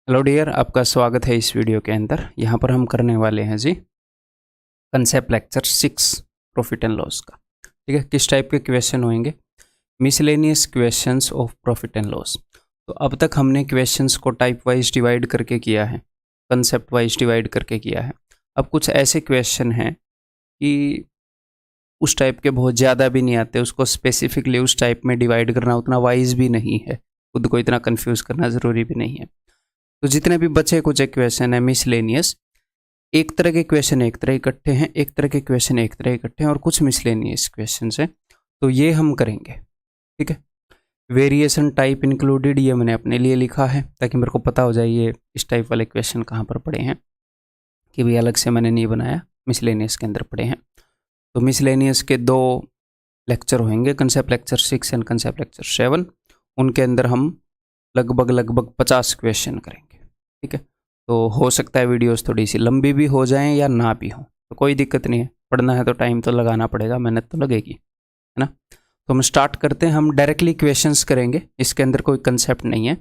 Hello dear, आपका स्वागत है इस वीडियो के अंदर। यहाँ पर हम करने वाले हैं जी concept lecture 6 profit and loss का। ठीक है, किस टाइप के क्वेश्चन होंगे? Miscellaneous questions of profit and loss. तो अब तक हमने क्वेश्चंस को टाइप वाइज डिवाइड करके किया है, कंसेप्ट वाइज डिवाइड करके किया है। अब कुछ ऐसे क्वेश्चन हैं कि उस टाइप के बहुत ज़्यादा भी नहीं आते, उसको स्पेसिफिकली उस टाइप में डिवाइड करना उतना वाइज भी नहीं है, खुद को इतना कन्फ्यूज़ करना ज़रूरी भी नहीं है। तो जितने भी बचे कुछ क्वेश्चन है मिसलेनियस, एक तरह के क्वेश्चन एक तरह इकट्ठे हैं, एक तरह के क्वेश्चन एक तरह इकट्ठे हैं, और कुछ मिसलेनियस क्वेश्चन है, तो ये हम करेंगे। ठीक है, वेरिएशन टाइप इंक्लूडेड ये मैंने अपने लिए लिखा है ताकि मेरे को पता हो जाए ये इस टाइप वाले क्वेश्चन कहाँ पर पड़े हैं, कि भाई अलग से मैंने नहीं बनाया, मिसलेनियस के अंदर पड़े हैं। तो मिसलेनियस के 2 लेक्चर होंगे, concept lecture 6 and concept lecture 7। उनके अंदर हम लगभग 50 क्वेश्चन करेंगे। ठीक है, तो हो सकता है वीडियोस थोड़ी सी लंबी भी हो जाएं या ना भी हो, तो कोई दिक्कत नहीं है, पढ़ना है तो टाइम तो लगाना पड़ेगा, मेहनत तो लगेगी, है ना। तो हम स्टार्ट करते हैं। हम डायरेक्टली क्वेश्चंस करेंगे, इसके अंदर कोई कंसेप्ट नहीं है।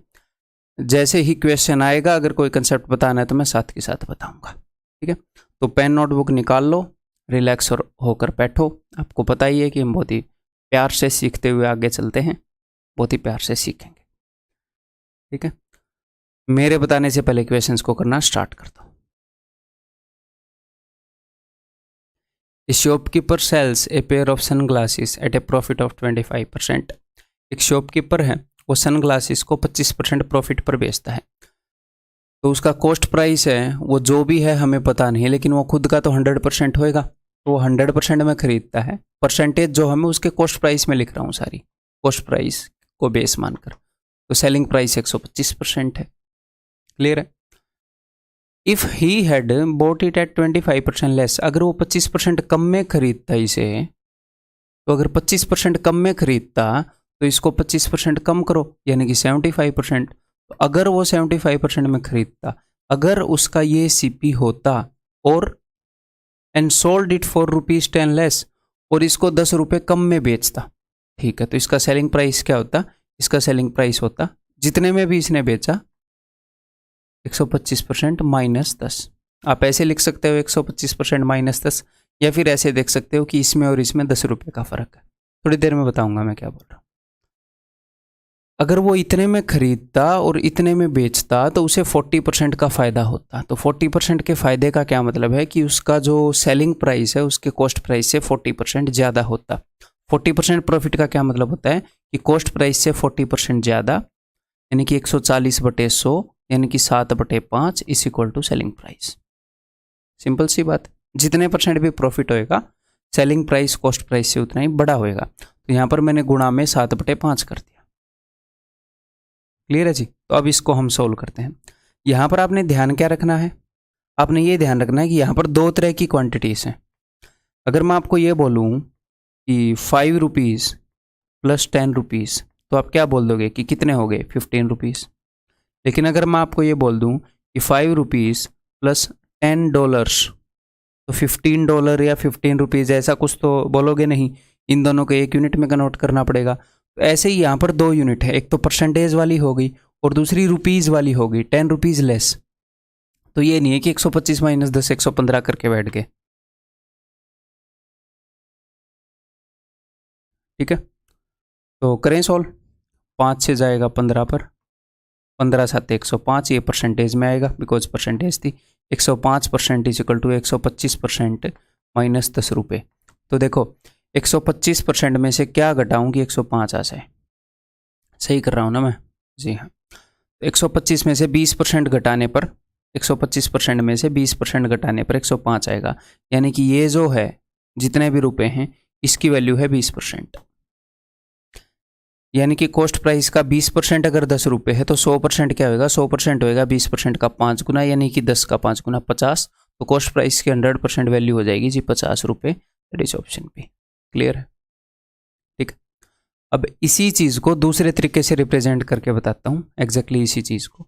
जैसे ही क्वेश्चन आएगा, अगर कोई कंसेप्ट बताना है तो मैं साथ के साथ बताऊँगा। ठीक है, तो पेन नोटबुक निकाल लो, रिलैक्स होकर बैठो। आपको पता ही है कि हम बहुत ही प्यार से सीखते हुए आगे चलते हैं, बहुत ही प्यार से सीखेंगे। ठीक है, मेरे बताने से पहले क्वेश्चंस को करना स्टार्ट कर दो। A shopkeeper sells a pair of sunglasses at a profit of 25%। एक शॉपकीपर है, वो सनग्लासेस को 25% प्रॉफिट पर बेचता है। तो उसका कॉस्ट प्राइस है वो जो भी है हमें पता नहीं, लेकिन वो खुद का तो 100% होएगा, तो वो 100% में खरीदता है। परसेंटेज जो हमें उसके कॉस्ट प्राइस में लिख रहा हूँ, सारी कॉस्ट प्राइस को बेस मानकर, तो सेलिंग प्राइस 125% है। क्लियर है? If he had bought it at 25% less, अगर वो 25% कम में खरीदता इसे, तो अगर 25% कम में खरीदता तो इसको 25% कम करो, यानी कि 75%। तो अगर वो 75% में खरीदता, अगर उसका ये सीपी होता और and sold it for ₹10 less, और इसको 10 रुपये कम में बेचता, ठीक है, तो इसका सेलिंग प्राइस क्या होता? इसका सेलिंग प्राइस होता, जितने में भी इसने बेचा, 125% माइनस 10। आप ऐसे लिख सकते हो 125% माइनस 10, या फिर ऐसे देख सकते हो कि इसमें और इसमें 10 रुपये का फ़र्क है। थोड़ी देर में बताऊंगा मैं क्या बोल रहा हूँ। अगर वो इतने में खरीदता और इतने में बेचता तो उसे 40% का फ़ायदा होता। तो 40% के फ़ायदे का क्या मतलब है कि उसका जो सेलिंग प्राइस है उसके कॉस्ट प्राइस से 40% ज़्यादा होता। 40% प्रॉफिट का क्या मतलब होता है कि कॉस्ट प्राइस से 40% ज़्यादा, यानी कि 140/100, यानी कि 7/5 is equal to selling price. Simple सी बात, जितने परसेंट भी प्रॉफिट होएगा, सेलिंग प्राइस कॉस्ट प्राइस से उतना ही बड़ा होएगा। तो यहाँ पर मैंने गुणा में 7/5 कर दिया। क्लियर है जी? तो अब इसको हम सोल्व करते हैं। यहाँ पर आपने ध्यान क्या रखना है? आपने ये ध्यान रखना है कि यहाँ पर 2 तरह की क्वांटिटीज़ हैं। अगर मैं आपको ये बोलूँ कि 5 रुपीज़ प्लस 10 रुपीज़, तो आप क्या बोल दोगे कि कितने हो गए? 15 रुपीज़। लेकिन अगर मैं आपको ये बोल दूँ कि 5 रुपीज़ प्लस $10, तो $15 या 15 रुपीज़, ऐसा कुछ तो बोलोगे नहीं, इन दोनों को एक यूनिट में कन्वर्ट करना पड़ेगा। तो ऐसे ही यहाँ पर 2 यूनिट है, एक तो परसेंटेज वाली हो गई और दूसरी रुपीज़ वाली हो गई, 10 रुपीज़ लेस। तो ये नहीं है कि 125 माइनस 10 115 करके बैठ गए। ठीक है, तो करें सॉल्व। 5 से जाएगा 15 पर, 15 7 105, ये परसेंटेज में आएगा बिकॉज परसेंटेज थी। 105% इज इक्वल टू 125% माइनस 10 रुपये। तो देखो 125% में से क्या घटाऊँ कि 105 आ जाए? सही कर रहा हूँ ना मैं? जी हाँ। 125 में से 20% घटाने पर, 125% में से 20% घटाने पर 105 आएगा, यानी कि ये जो है जितने भी रुपए हैं इसकी वैल्यू है 20%। यानी कि कॉस्ट प्राइस का 20% अगर 10 रुपये है तो 100% क्या होगा? 100% होएगा 20% का 5 गुना, यानी कि 10 का 5 गुना 50। तो कॉस्ट प्राइस की 100% वैल्यू हो जाएगी जी 50 रुपये। That is option B. Clear है? ठीक। अब इसी चीज़ को दूसरे तरीके से रिप्रेजेंट करके बताता हूँ, एग्जैक्टली इसी चीज़ को,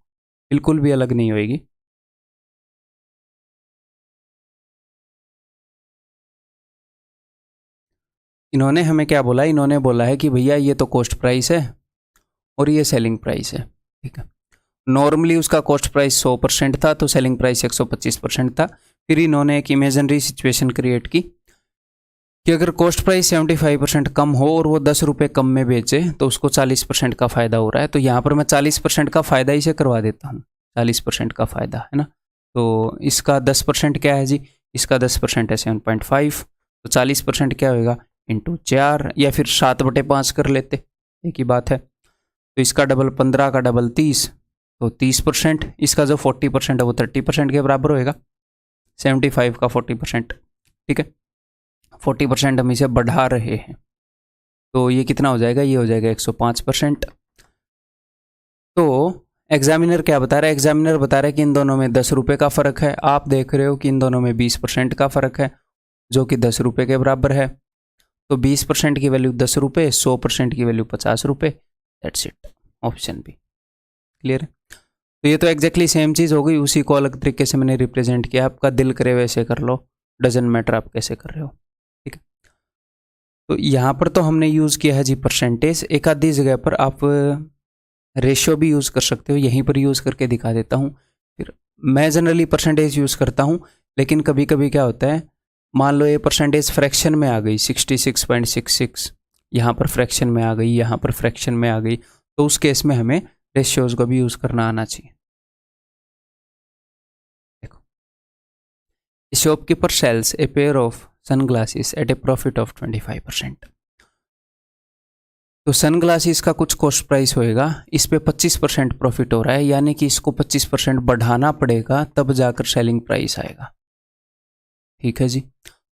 बिल्कुल भी अलग नहीं होएगी। इन्होंने हमें क्या बोला? इन्होंने बोला है कि भैया ये तो कॉस्ट प्राइस है और ये सेलिंग प्राइस है। ठीक है, नॉर्मली उसका कॉस्ट प्राइस 100% था तो सेलिंग प्राइस 125% था। फिर इन्होंने एक इमेजिनरी सिचुएशन क्रिएट की कि अगर कॉस्ट प्राइस 75% कम हो और वो 10 रुपये कम में बेचे तो उसको 40% का फ़ायदा हो रहा है। तो यहाँ पर मैं 40% का फ़ायदा इसे करवा देता हूँ, 40% का फ़ायदा है ना। तो इसका 10% क्या है जी, इसका 10% है 7.5, तो 40% क्या होगा इंटू 4 या फिर 7/5 कर लेते, एक ही बात है। तो इसका डबल 15 का डबल 30, तो 30%। इसका जो 40% है वो 30% के बराबर होएगा, 75 का 40%, ठीक है। 40% हम इसे बढ़ा रहे हैं तो ये कितना हो जाएगा, ये हो जाएगा 105%। तो एग्जामिनर क्या बता रहा है, एग्जामिनर बता रहा है कि इन दोनों में 10 रुपये का फ़र्क है। आप देख रहे हो कि इन दोनों में 20% का फ़र्क है जो कि 10 रुपये के बराबर है। तो 20% की वैल्यू 10 रुपये, 100% की वैल्यू 50 रुपये, that's it, option B. Clear है। तो ये तो एग्जैक्टली सेम चीज़ हो गई, उसी को अलग तरीके से मैंने रिप्रेजेंट किया। आपका दिल करे वैसे कर लो, डजेंट मैटर आप कैसे कर रहे हो, ठीक है। तो यहाँ पर तो हमने यूज़ किया है जी परसेंटेज। एक आधी जगह पर आप रेशियो भी यूज़ कर सकते हो, यहीं पर यूज़ करके दिखा देता हूँ। फिर मैं जनरली परसेंटेज यूज़ करता हूँ, लेकिन कभी कभी क्या होता है, मान लो ये परसेंटेज फ्रैक्शन में आ गई 66.66, यहाँ पर फ्रैक्शन में आ गई, यहाँ पर फ्रैक्शन में आ गई, तो उस केस में हमें रेशियोज को भी यूज़ करना आना चाहिए। देखो, shopkeeper sells a pair of sunglasses at a profit of 25%। तो सनग्लासेस का कुछ कॉस्ट प्राइस होएगा, इस पे 25% प्रॉफिट हो रहा है, यानी कि इसको 25% बढ़ाना पड़ेगा तब जाकर सेलिंग प्राइस आएगा, ठीक है जी।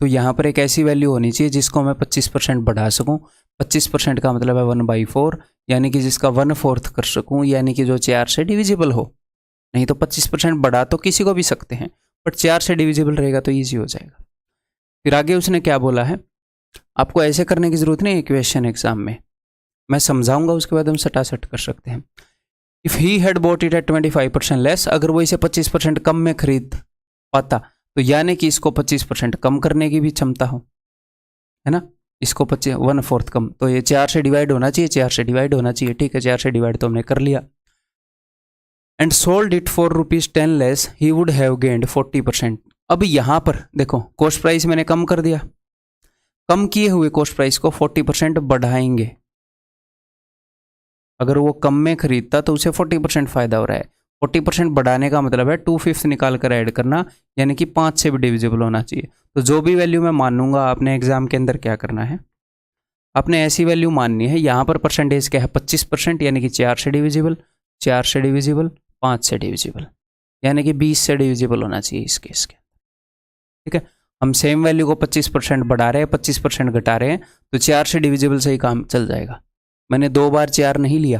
तो यहाँ पर एक ऐसी वैल्यू होनी चाहिए जिसको मैं 25% बढ़ा सकूँ। 25% का मतलब है 1/4, यानी कि जिसका 1/4 कर सकूँ, यानी कि जो 4 से डिविजिबल हो। नहीं तो 25% बढ़ा तो किसी को भी सकते हैं, बट 4 से डिविजिबल रहेगा तो ईजी हो जाएगा। फिर आगे उसने क्या बोला है, आपको ऐसे करने की जरूरत नहीं है क्वेश्चन एग्जाम में, मैं समझाऊंगा उसके बाद हम सटासट कर सकते हैं। If he had bought it at 25% less, अगर वो इसे 25% कम में खरीद पाता तो यानी कि इसको 25% कम करने की भी क्षमता हो, है ना। इसको 1/4 कम, तो ये 4 से डिवाइड होना चाहिए, 4 से डिवाइड होना चाहिए, ठीक है। 4 से डिवाइड तो हमने कर लिया। And sold it for ₹10 less, he would have gained 40%। अब यहाँ पर देखो, कॉस्ट प्राइस मैंने कम कर दिया, कम किए हुए कॉस्ट प्राइस को 40% बढ़ाएंगे। अगर वो कम में खरीदता तो उसे 40% फायदा हो रहा है। 40% बढ़ाने का मतलब है 2/5 निकाल कर ऐड करना, यानी कि 5 से भी डिविजिबल होना चाहिए। तो जो भी वैल्यू मैं मानूंगा, आपने एग्जाम के अंदर क्या करना है, आपने ऐसी वैल्यू माननी है। यहाँ पर परसेंटेज क्या है 25%, यानी कि 4 से डिविजिबल, 4 से डिविजिबल, 5 से डिविजिबल, यानी कि 20 से डिविजिबल होना चाहिए इस केस के, ठीक है। हम सेम वैल्यू को 25% बढ़ा रहे हैं, 25% घटा रहे हैं, तो 4 से डिविजिबल से ही काम चल जाएगा। मैंने 2 बार 4 नहीं लिया,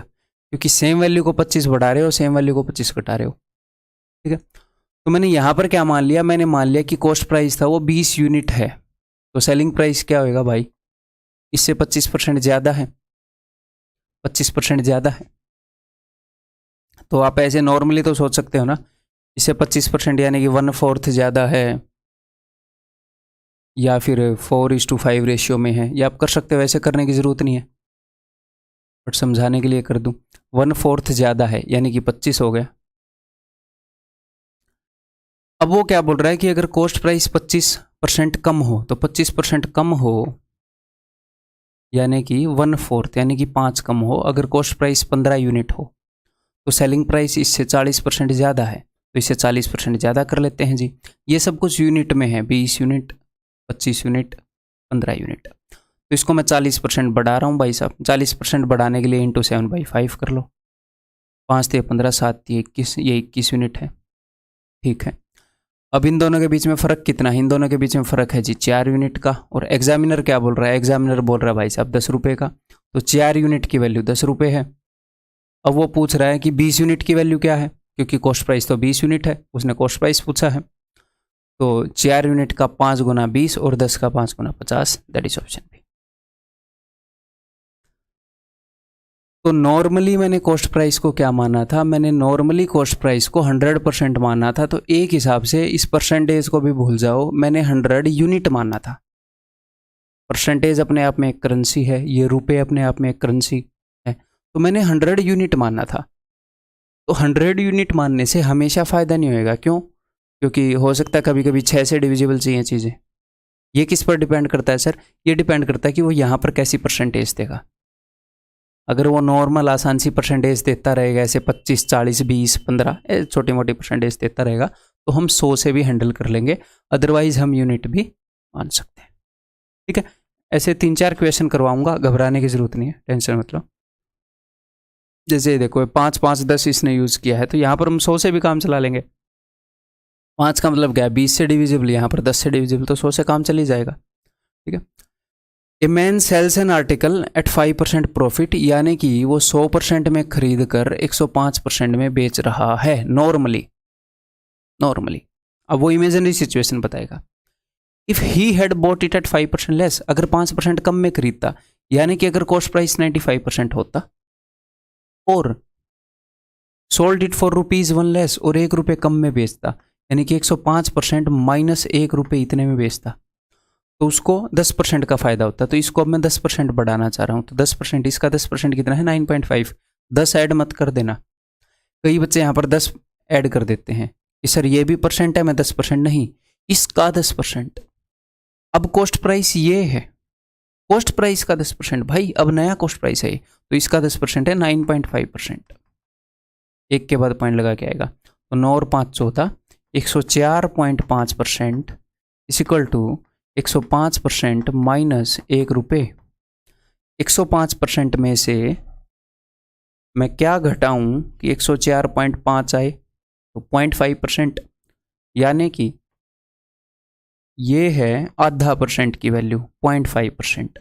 क्योंकि सेम वैल्यू को 25 बढ़ा रहे हो, सेम वैल्यू को 25 घटा रहे हो, ठीक है। तो मैंने यहाँ पर क्या मान लिया, मैंने मान लिया कि कॉस्ट प्राइस था वो 20 यूनिट है, तो सेलिंग प्राइस क्या होएगा भाई, इससे 25% ज़्यादा है, 25% ज़्यादा है। तो आप ऐसे नॉर्मली तो सोच सकते हो ना, इससे 25% यानी कि 1/4 ज़्यादा है, या फिर 4:5 रेशियो में है, या आप कर सकते हो, ऐसे करने की ज़रूरत नहीं है, बट समझाने के लिए कर दूं। 1/4 ज़्यादा है यानी कि 25 हो गया। अब वो क्या बोल रहा है कि अगर कॉस्ट प्राइस 25% कम हो, तो 25% कम हो यानी कि 1/4 यानी कि 5 कम हो। अगर कॉस्ट प्राइस 15 यूनिट हो तो सेलिंग प्राइस इससे 40% ज़्यादा है, तो इससे 40% ज़्यादा कर लेते हैं जी। ये सब कुछ यूनिट में है, 20 यूनिट, 25 यूनिट, 15 यूनिट। तो इसको मैं 40% बढ़ा रहा हूँ भाई साहब। 40% बढ़ाने के लिए इंटू 7/5 कर लो, 5 × 15, 7 × 21, ये 21 यूनिट है, ठीक है। अब इन दोनों के बीच में फ़र्क कितना है, इन दोनों के बीच में फ़र्क है जी 4 यूनिट का। और एग्जामिनर क्या बोल रहा है, एग्जामिनर बोल रहा है भाई साहब 10 रुपये का, तो 4 यूनिट की वैल्यू 10 रुपये है। अब वो पूछ रहा है कि 20 यूनिट की वैल्यू क्या है, क्योंकि कॉस्ट प्राइस तो 20 यूनिट है, उसने कॉस्ट प्राइस पूछा है। तो 4 यूनिट का 5 × 20 और 10 का 5 × 50, दैट इज ऑप्शन बी। तो नॉर्मली मैंने कॉस्ट प्राइस को क्या माना था, मैंने नॉर्मली कॉस्ट प्राइस को 100% माना था। तो एक हिसाब से इस परसेंटेज को भी भूल जाओ, मैंने 100 यूनिट माना था। परसेंटेज अपने आप में एक करेंसी है, ये रुपए अपने आप में एक करेंसी है, तो मैंने 100 यूनिट माना था। तो 100 यूनिट मानने से हमेशा फ़ायदा नहीं होएगा। क्यों? क्योंकि हो सकता है कभी कभी 6 से डिविजिबल चाहिए चीज़ें। ये किस पर डिपेंड करता है सर? ये डिपेंड करता है कि वो यहाँ पर कैसी परसेंटेज देगा। अगर वो नॉर्मल आसान सी परसेंटेज देता रहेगा, ऐसे 25, 40, 20, 15 छोटी मोटी परसेंटेज देता रहेगा, तो हम 100 से भी हैंडल कर लेंगे। अदरवाइज हम यूनिट भी मान सकते हैं। ठीक है, ऐसे 3-4 क्वेश्चन करवाऊंगा, घबराने की जरूरत नहीं है, टेंशन मत लो। जैसे देखो 5, 5, 10 इसने यूज़ किया है, तो यहाँ पर हम 100 से भी काम चला लेंगे। 5 का मतलब क्या है? 20 से डिविजिबल, यहाँ पर 10 से डिविजिबल, तो 100 से काम चल ही जाएगा। ठीक है। A man sells an article at 5% profit, यानी कि वो 100% में खरीद कर 105% में बेच रहा है नॉर्मली। अब वो इमेजिनरी सिचुएशन बताएगा। If he had bought it at 5% less, अगर 5% कम में खरीदता, यानी कि अगर कॉस्ट प्राइस 95% होता, और सोल्ड इट फॉर ₹1 लेस, और ₹1 कम में बेचता, यानी कि 105% माइनस ₹1 इतने में बेचता, तो उसको 10% का फायदा होता है। तो इसको अब मैं 10% बढ़ाना चाह रहा हूँ, तो 10%, इसका 10% कितना है? 9.5। 10 ऐड मत कर देना। कई बच्चे यहाँ पर 10 ऐड कर देते हैं कि सर ये भी परसेंट है, मैं 10%, नहीं, इसका 10%। अब कॉस्ट प्राइस ये है, कॉस्ट प्राइस का 10% भाई, अब नया कॉस्ट प्राइस है, तो इसका 10% है 9.5%। एक के बाद पॉइंट लगा के आएगा, तो 9 और 5 14, 104.5% इज इक्वल टू 105% माइनस ₹1। 105% में से मैं क्या घटाऊं कि 104.5 आए, तो 0.5%, यानी कि ये है आधा परसेंट की वैल्यू, 0.5%।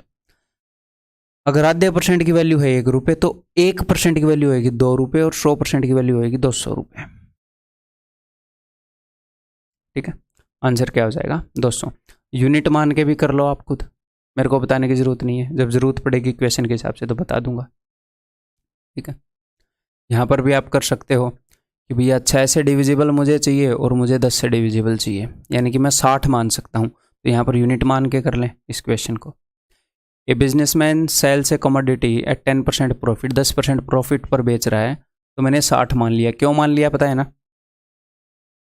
अगर आधे परसेंट की वैल्यू है ₹1, तो 1% की वैल्यू होगी ₹2, और 100% की वैल्यू होगी ₹200। ठीक है, आंसर क्या हो जाएगा? 200। यूनिट मान के भी कर लो आप खुद, मेरे को बताने की ज़रूरत नहीं है, जब ज़रूरत पड़ेगी क्वेश्चन के हिसाब से तो बता दूंगा। ठीक है, यहाँ पर भी आप कर सकते हो कि भैया 6 से डिविजिबल मुझे चाहिए और मुझे 10 से डिविजिबल चाहिए, यानी कि मैं 60 मान सकता हूँ, तो यहाँ पर यूनिट मान के कर लें इस क्वेश्चन को। A businessman sells a commodity at 10% profit, 10% profit पर बेच रहा है, तो मैंने 60 मान लिया। क्यों मान लिया पता है ना?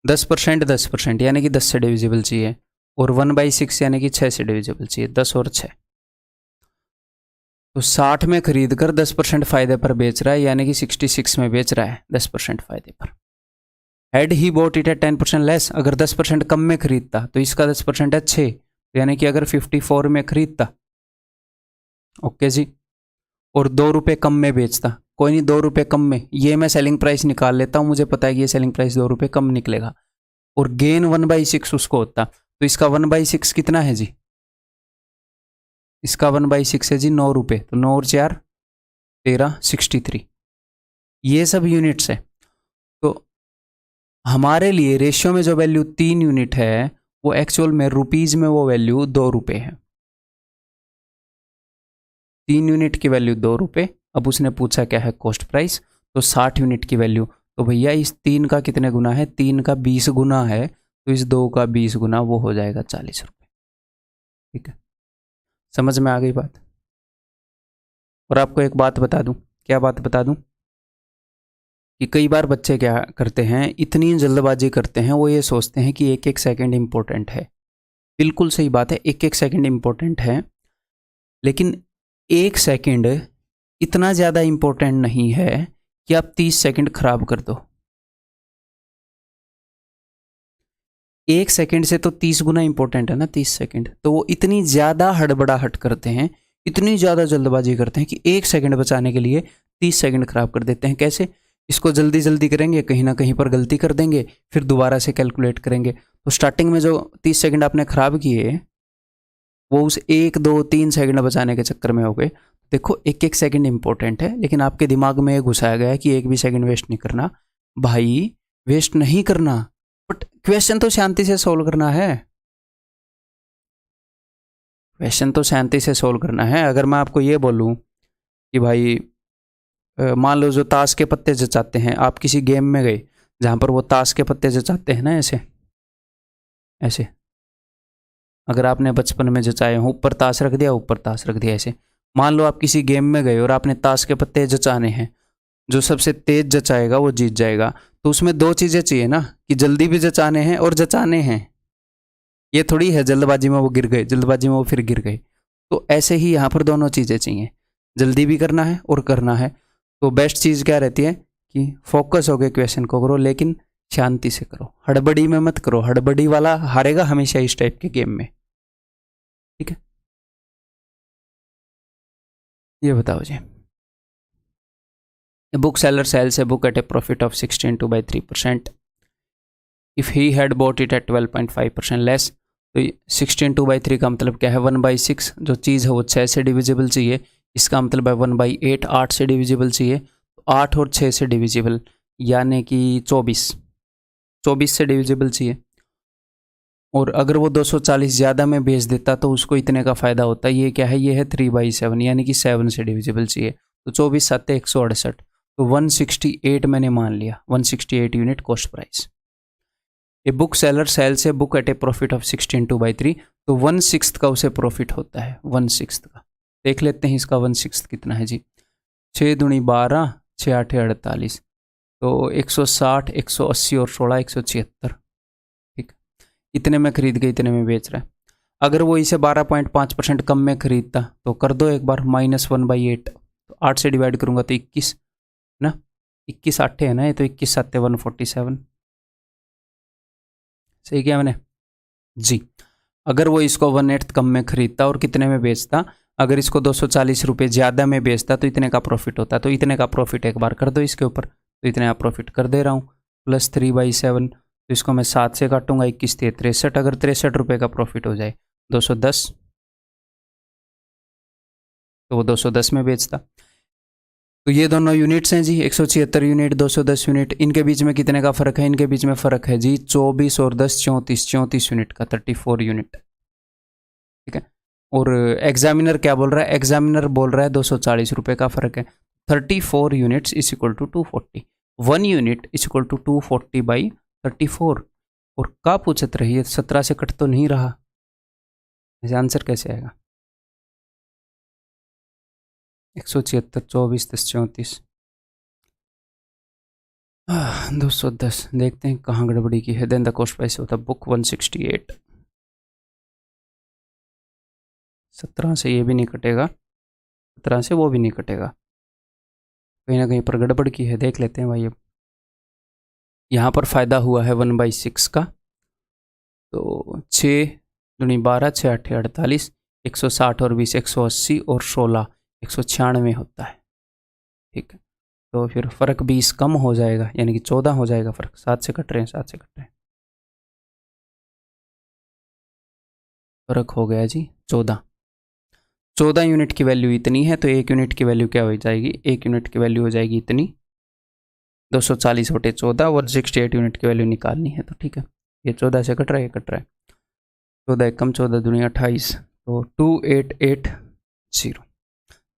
10% 10%, यानी कि 10 से डिविजिबल चाहिए, और 1/6 यानी कि 6 से डिविजिबल चाहिए, 10 और 6। तो 60 में खरीद कर 10% फायदे पर बेच रहा है, यानी कि 66 में बेच रहा है 10% फायदे पर। Had he bought it at 10% less, अगर 10% कम में खरीदता, तो इसका 10% है 6, यानी कि अगर 54 में खरीदता, ओके जी, और ₹2 कम में बेचता, कोई नहीं, ₹2 कम में, ये मैं सेलिंग प्राइस निकाल लेता हूँ, मुझे पता है कि ये सेलिंग प्राइस ₹2 कम निकलेगा, और गेन 1/6 उसको होता, तो इसका 1/6 कितना है जी? इसका 1/6 है जी ₹9, तो 9 और 4 13, 63। ये सब यूनिट्स है। तो हमारे लिए रेशियो में जो वैल्यू 3 यूनिट है, वो एक्चुअल में रुपीज में वो वैल्यू ₹2 है। 3 यूनिट की वैल्यू ₹2। अब उसने पूछा क्या है कॉस्ट प्राइस, तो 60 यूनिट की वैल्यू, तो भैया इस 3 का कितने गुना है? 3 का 20 गुना है, तो इस 2 का 20 गुना, वो हो जाएगा ₹40। ठीक है, समझ में आ गई बात? और आपको एक बात बता दूं, क्या बात बता दूं, कि कई बार बच्चे क्या करते हैं, इतनी जल्दबाजी करते हैं, वो ये सोचते हैं कि एक एक सेकंड इंपॉर्टेंट है। बिल्कुल सही बात है, एक एक सेकंड इंपॉर्टेंट है, लेकिन 1 सेकंड इतना ज़्यादा इंपॉर्टेंट नहीं है कि आप 30 सेकंड खराब कर दो। 1 सेकंड से तो 30 गुना इंपॉर्टेंट है ना 30 सेकंड, तो वो इतनी ज़्यादा हड़बड़ाहट करते हैं, इतनी ज़्यादा जल्दबाजी करते हैं कि 1 सेकंड बचाने के लिए 30 सेकंड खराब कर देते हैं। कैसे? इसको जल्दी जल्दी करेंगे, कहीं ना कहीं पर गलती कर देंगे, फिर दोबारा से कैलकुलेट करेंगे, तो स्टार्टिंग में जो 30 सेकंड आपने खराब किए, वो उस 1, 2, 3 सेकंड बचाने के चक्कर में हो गए। देखो, एक एक सेकंड इंपॉर्टेंट है, लेकिन आपके दिमाग में ये घुसाया गया है कि एक भी सेकंड वेस्ट नहीं करना। भाई, वेस्ट नहीं करना, बट क्वेश्चन तो शांति से सोल्व करना है। क्वेश्चन तो शांति से सोल्व करना है। अगर मैं आपको ये बोलूं कि भाई मान लो जो ताश के पत्ते जचाते हैं, आप किसी गेम में गए जहाँ पर वो ताश के पत्ते जचाते हैं ना, ऐसे ऐसे, अगर आपने बचपन में जचाए हो, ऊपर ताश रख दिया, ऊपर ताश रख दिया, ऐसे मान लो आप किसी गेम में गए और आपने ताश के पत्ते जचाने हैं, जो सबसे तेज जचाएगा वो जीत जाएगा। तो उसमें दो चीज़ें चाहिए ना, कि जल्दी भी जचाने हैं और जचाने हैं। ये थोड़ी है जल्दबाजी में वो गिर गए, जल्दबाजी में वो फिर गिर गए। तो ऐसे ही यहाँ पर दोनों चीज़ें चाहिए, जल्दी भी करना है और करना है। तो बेस्ट चीज़ क्या रहती है कि फोकस होकर क्वेश्चन को करो, लेकिन शांति से करो, हड़बड़ी में मत करो। हड़बड़ी वाला हारेगा हमेशा इस टाइप के गेम में। ठीक है, ये बताओ जी। A bookseller sells a book at a profit of 16.2/3%. If he had bought it at 12.5% less, तो 16.2/3 का मतलब क्या है? 1/6। जो चीज़ है वो 6 से डिविजिबल चाहिए, इसका मतलब है 1/8 8 से डिविजिबल चाहिए। 8 और 6 से डिविजिबल यानी कि 24 से डिविजिबल चाहिए। और अगर वो 240 ज़्यादा में बेच देता तो उसको इतने का फ़ायदा होता। ये क्या है? ये है 3/7 यानी कि 7 से डिविजिबल चाहिए। तो 24 7 168, तो 168 मैंने मान लिया, 168 unit cost price. A book seller sells a book at a profit of 16.2/3, तो 1/6 का उसे प्रॉफिट होता है, 1/6 का। देख लेते हैं इसका 1/6 कितना है जी। 6 दूनी 12, 6 8 48, तो 160 180 और 16 176। ठीक, इतने में खरीद के इतने में बेच रहा है। अगर वो इसे 12.5% कम में खरीदता तो कर दो एक बार, -1/8, तो 8 से डिवाइड करूंगा तो 21 ना, 21 8 है ना, ये तो 21 7 147। सही किया मैंने जी। अगर वो इसको 1/8 कम में खरीदता और कितने में बेचता, अगर इसको 240 रुपये ज़्यादा में बेचता तो इतने का प्रॉफिट होता। तो इतने का प्रॉफिट एक बार कर दो इसके ऊपर, तो इतने का प्रॉफिट कर दे रहा हूँ, प्लस 3/7। तो इसको मैं 7 से काटूंगा, 21 63। अगर 63 रुपये का प्रॉफिट हो जाए 210, तो वो 210 में बेचता। तो ये दोनों यूनिट्स हैं जी, 176 यूनिट 210 यूनिट। इनके बीच में कितने का फ़र्क है? इनके बीच में फ़र्क है जी 24 और 10 34 यूनिट का, 34 यूनिट। ठीक है, और एग्जामिनर क्या बोल रहा है? एग्जामिनर बोल रहा है 240 रुपये का फ़र्क है। 34 units is equal to 240, 1 unit is equal to 240/34। और का पूछत रही है, 17 से कट तो नहीं रहा, ऐसे आंसर कैसे आएगा? 176 24 10 34 210। देखते हैं कहाँ गड़बड़ी की है। देन द कॉस्ट प्राइस होता बुक 168। 17 से ये भी नहीं कटेगा, 17 से वो भी नहीं कटेगा, कहीं ना कहीं पर गड़बड़ की है। देख लेते हैं भाई। अब यहाँ पर फ़ायदा हुआ है 1/6 का, तो 6 दूनी 12 6 8 48, 160 और 20 180 और 16 196 होता है। ठीक है, तो फिर फ़र्क 20 कम हो जाएगा, यानी कि 14 हो जाएगा फ़र्क। 7 से कट रहे हैं, 7 से कट रहे हैं, फ़र्क हो गया जी 14 यूनिट की वैल्यू इतनी है, तो 1 यूनिट की वैल्यू क्या हो जाएगी? 1 यूनिट की वैल्यू हो जाएगी इतनी, 240 बटे 14, 168 यूनिट की वैल्यू निकालनी है। तो ठीक है, ये 14 से कट रहा है, ये कट रहा है। 14 कम 14 दूनी 28, तो 2880।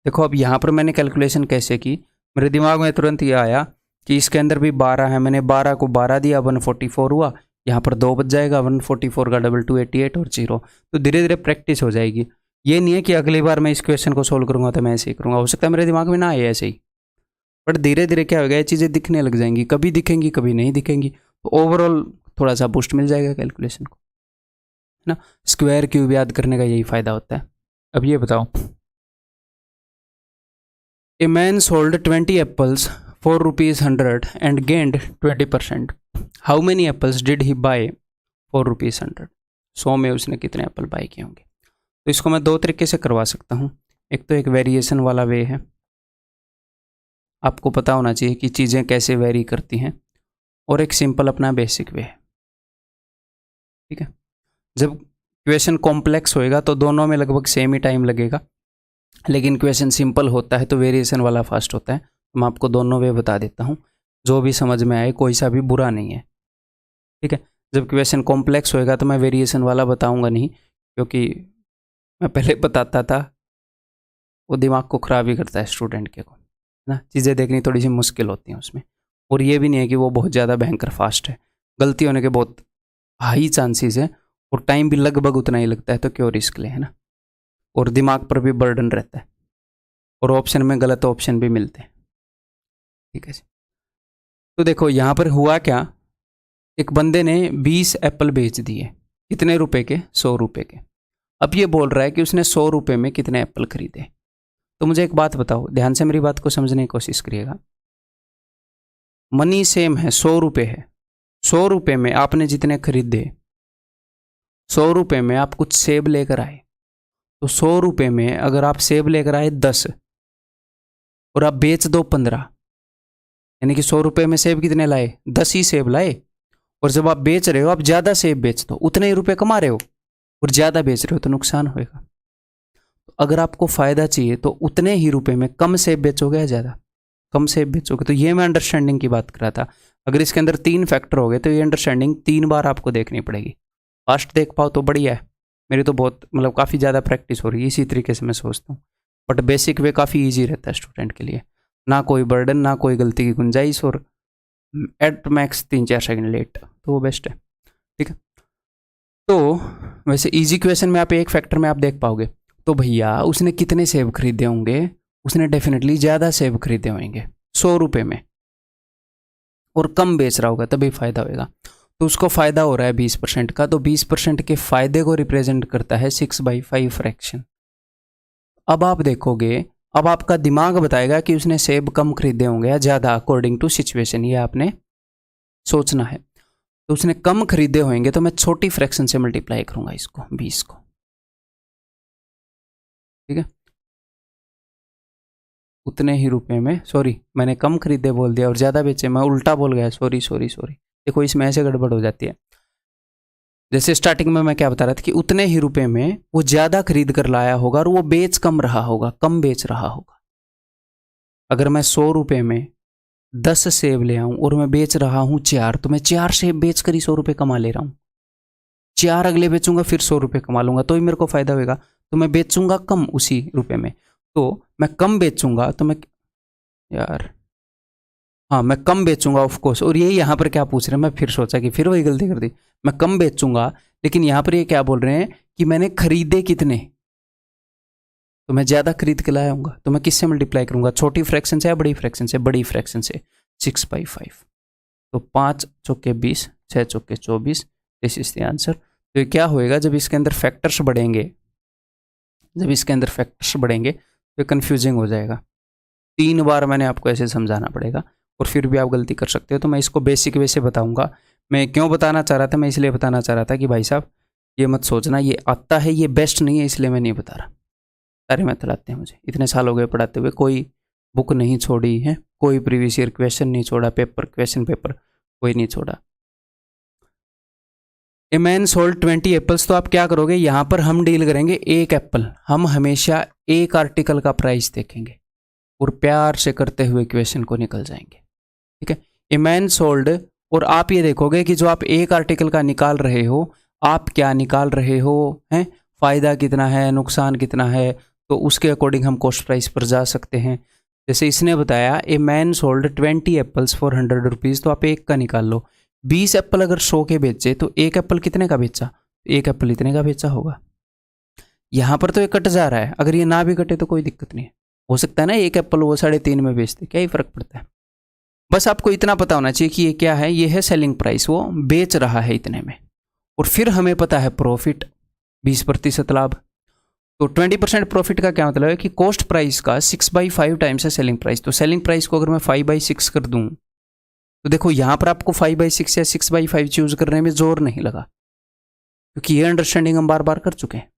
देखो अब यहाँ पर मैंने कैलकुलेशन कैसे की, मेरे दिमाग में तुरंत ये आया कि इसके अंदर भी 12 है, मैंने 12 को 12 दिया, 144 हुआ। यहाँ पर 2 बच जाएगा, 144 का डबल 288 और 0। तो धीरे धीरे प्रैक्टिस हो जाएगी। ये नहीं है कि अगली बार मैं इस क्वेश्चन को सोल्व करूँगा तो मैं ऐसे ही करूँगा, हो सकता है मेरे दिमाग में ना आए ऐसे ही, बट धीरे धीरे क्या होगा, ये चीज़ें दिखने लग जाएंगी, कभी दिखेंगी कभी नहीं दिखेंगी। तो ओवरऑल थोड़ा सा बूस्ट मिल जाएगा कैलकुलेशन को, है ना। स्क्वायर क्यूब याद करने का यही फ़ायदा होता है। अब ये बताओ, a man sold 20 apples for ₹100 and gained 20%. How many apples did he buy for ₹100? 100 में उसने कितने एप्पल बाय किए होंगे? तो इसको मैं दो तरीके से करवा सकता हूँ। एक तो एक वेरिएशन वाला वे है, आपको पता होना चाहिए कि चीज़ें कैसे वेरी करती हैं, और एक सिंपल अपना बेसिक वे है। ठीक है, जब क्वेश्चन कॉम्प्लेक्स होएगा तो दोनों में लगभग सेम ही टाइम लगेगा, लेकिन क्वेश्चन सिंपल होता है तो वेरिएशन वाला फास्ट होता है। मैं आपको दोनों वे बता देता हूँ, जो भी समझ में आए, कोई सा भी बुरा नहीं है। ठीक है, जब क्वेश्चन कॉम्प्लेक्स होएगा तो मैं वेरिएशन वाला बताऊंगा नहीं, क्योंकि मैं पहले बताता था, वो दिमाग को ख़राब ही करता है स्टूडेंट के को, है ना। चीज़ें देखनी थोड़ी सी मुश्किल होती हैं उसमें, और ये भी नहीं है कि वो बहुत ज़्यादा भयंकर फास्ट है, गलती होने के बहुत हाई चांसेस है, और टाइम भी लगभग उतना ही लगता है, तो क्यों रिस्क ले, है ना। और दिमाग पर भी बर्डन रहता है, और ऑप्शन में गलत ऑप्शन भी मिलते हैं। ठीक है जी। तो देखो यहाँ पर हुआ क्या, एक बंदे ने 20 एप्पल बेच दिए, कितने रुपए के? 100 रुपए के। अब ये बोल रहा है कि उसने 100 रुपए में कितने एप्पल खरीदे। तो मुझे एक बात बताओ, ध्यान से मेरी बात को समझने की कोशिश करिएगा। मनी सेम है, 100 रुपए है। 100 रुपए में आपने जितने खरीदे, 100 रुपए में आप कुछ सेब लेकर आए, तो 100 रुपए में अगर आप सेब लेकर आए 10 और आप बेच दो 15, यानी कि 100 रुपए में सेब कितने लाए? 10 ही सेब लाए। और जब आप बेच रहे हो, आप ज्यादा सेब बेच दो, उतने ही रुपए कमा रहे हो, और ज्यादा बेच रहे हो तो नुकसान होएगा। तो अगर आपको फायदा चाहिए तो उतने ही रुपए में कम सेब बेचोगे या ज्यादा? कम सेब बेचोगे। तो ये मैं अंडरस्टैंडिंग की बात कर रहा था। अगर इसके अंदर 3 फैक्टर हो गए तो ये अंडरस्टैंडिंग 3 बार आपको देखनी पड़ेगी। फास्ट देख पाओ तो बढ़िया है। मेरी तो बहुत मतलब काफ़ी ज़्यादा प्रैक्टिस हो रही है, इसी तरीके से मैं सोचता हूँ। बट बेसिक वे काफ़ी ईजी रहता है स्टूडेंट के लिए, ना कोई बर्डन, ना कोई गलती की गुंजाइश, और एट मैक्स 3-4 सेकंड लेट, तो वो बेस्ट है। ठीक है। तो वैसे इजी क्वेश्चन में आप एक फैक्टर में आप देख पाओगे। तो भैया उसने कितने सेब खरीदे होंगे? उसने डेफिनेटली ज़्यादा सेब खरीदे होंगे 100 रुपये में, और कम बेच रहा होगा तभी फायदा होगा। तो उसको फायदा हो रहा है 20% का, तो 20% के फायदे को रिप्रेजेंट करता है 6/5 फ्रैक्शन। अब आप देखोगे, अब आपका दिमाग बताएगा कि उसने सेब कम खरीदे होंगे या ज़्यादा, अकॉर्डिंग टू सिचुएशन। ये आपने सोचना है। तो उसने कम खरीदे होंगे तो मैं छोटी फ्रैक्शन से मल्टीप्लाई करूंगा इसको, 20 को। ठीक है। उतने ही रुपए में, सॉरी मैंने कम खरीदे बोल दिया और ज़्यादा बेचे, मैं उल्टा बोल गया, सॉरी सॉरी सॉरी। देखो इसमें ऐसे गड़बड़ हो जाती है। जैसे स्टार्टिंग में मैं क्या बता रहा था कि उतने ही रुपए में वो ज़्यादा खरीद कर लाया होगा और वो बेच कम रहा होगा, कम बेच रहा होगा। अगर मैं 100 रुपये में 10 सेब ले आऊं और मैं बेच रहा हूं 4, तो मैं 4 सेब बेच कर ही 100 रुपये कमा ले रहा हूं। 4 अगले बेचूंगा, फिर 100 रुपये कमा लूंगा, तो ही मेरे को फायदा होगा। तो मैं बेचूंगा कम उसी रुपये में, तो मैं कम बेचूंगा तो मैं, यार हाँ मैं कम बेचूंगा ऑफ कोर्स। और यही यहाँ पर क्या पूछ रहे हैं, मैं फिर सोचा कि फिर वही गलती कर दी। मैं कम बेचूंगा, लेकिन यहाँ पर ये क्या बोल रहे हैं कि मैंने खरीदे कितने, तो मैं ज़्यादा खरीद के लाया हूँ। तो मैं किससे मल्टीप्लाई करूंगा? छोटी फ्रैक्शन से या बड़ी फ्रैक्शन से? बड़ी फ्रैक्शन से। 6/5। तो 5 चौके 20, 6 चौके 24, दिस इज द आंसर। तो ये क्या होएगा, जब इसके अंदर फैक्टर्स बढ़ेंगे, जब इसके अंदर फैक्टर्स बढ़ेंगे तो कंफ्यूजिंग हो जाएगा। 3 बार मैंने आपको ऐसे समझाना पड़ेगा और फिर भी आप गलती कर सकते हो। तो मैं इसको बेसिक वे से बताऊंगा। मैं क्यों बताना चाह रहा था, मैं इसलिए बताना चाह रहा था कि भाई साहब ये मत सोचना ये आता है, ये बेस्ट नहीं है, इसलिए मैं नहीं बता रहा। सारे मेथड आते हैं मुझे, इतने साल हो गए पढ़ाते हुए, कोई बुक नहीं छोड़ी है, कोई प्रीवियस ईयर क्वेश्चन नहीं छोड़ा, पेपर क्वेश्चन पेपर कोई नहीं छोड़ा। ए मैन सोल्ड 20 एप्पल्स, तो आप क्या करोगे, यहाँ पर हम डील करेंगे एक एप्पल। हम हमेशा एक आर्टिकल का प्राइस देखेंगे और प्यार से करते हुए क्वेश्चन को निकल जाएंगे। ठीक है। ए मैन सोल्ड, और आप ये देखोगे कि जो आप एक आर्टिकल का निकाल रहे हो, आप क्या निकाल रहे हो, हैं फ़ायदा कितना है, नुकसान कितना है, तो उसके अकॉर्डिंग हम कॉस्ट प्राइस पर जा सकते हैं। जैसे इसने बताया ए man sold 20 apples for 100 rupees, तो आप एक का निकाल लो। 20 एप्पल अगर 100 के बेचे तो एक एप्पल कितने का बेचा? एक एप्पल इतने का बेचा होगा। यहाँ पर तो ये कट जा रहा है, अगर ये ना भी कटे तो कोई दिक्कत नहीं है। हो सकता है ना एक एप्पल वो 3.5 में बेचते, क्या ही फर्क पड़ता है। बस आपको इतना पता होना चाहिए कि ये क्या है, ये है सेलिंग प्राइस, वो बेच रहा है इतने में। और फिर हमें पता है प्रॉफिट 20% लाभ। तो 20% प्रॉफिट का क्या मतलब है कि कॉस्ट प्राइस का 6/5 टाइम्स है सेलिंग प्राइस। तो सेलिंग प्राइस को अगर मैं 5/6 कर दूं, तो देखो यहाँ पर आपको 5/6 या 6/5 चूज करने में जोर नहीं लगा, क्योंकि ये अंडरस्टैंडिंग हम बार बार कर चुके हैं।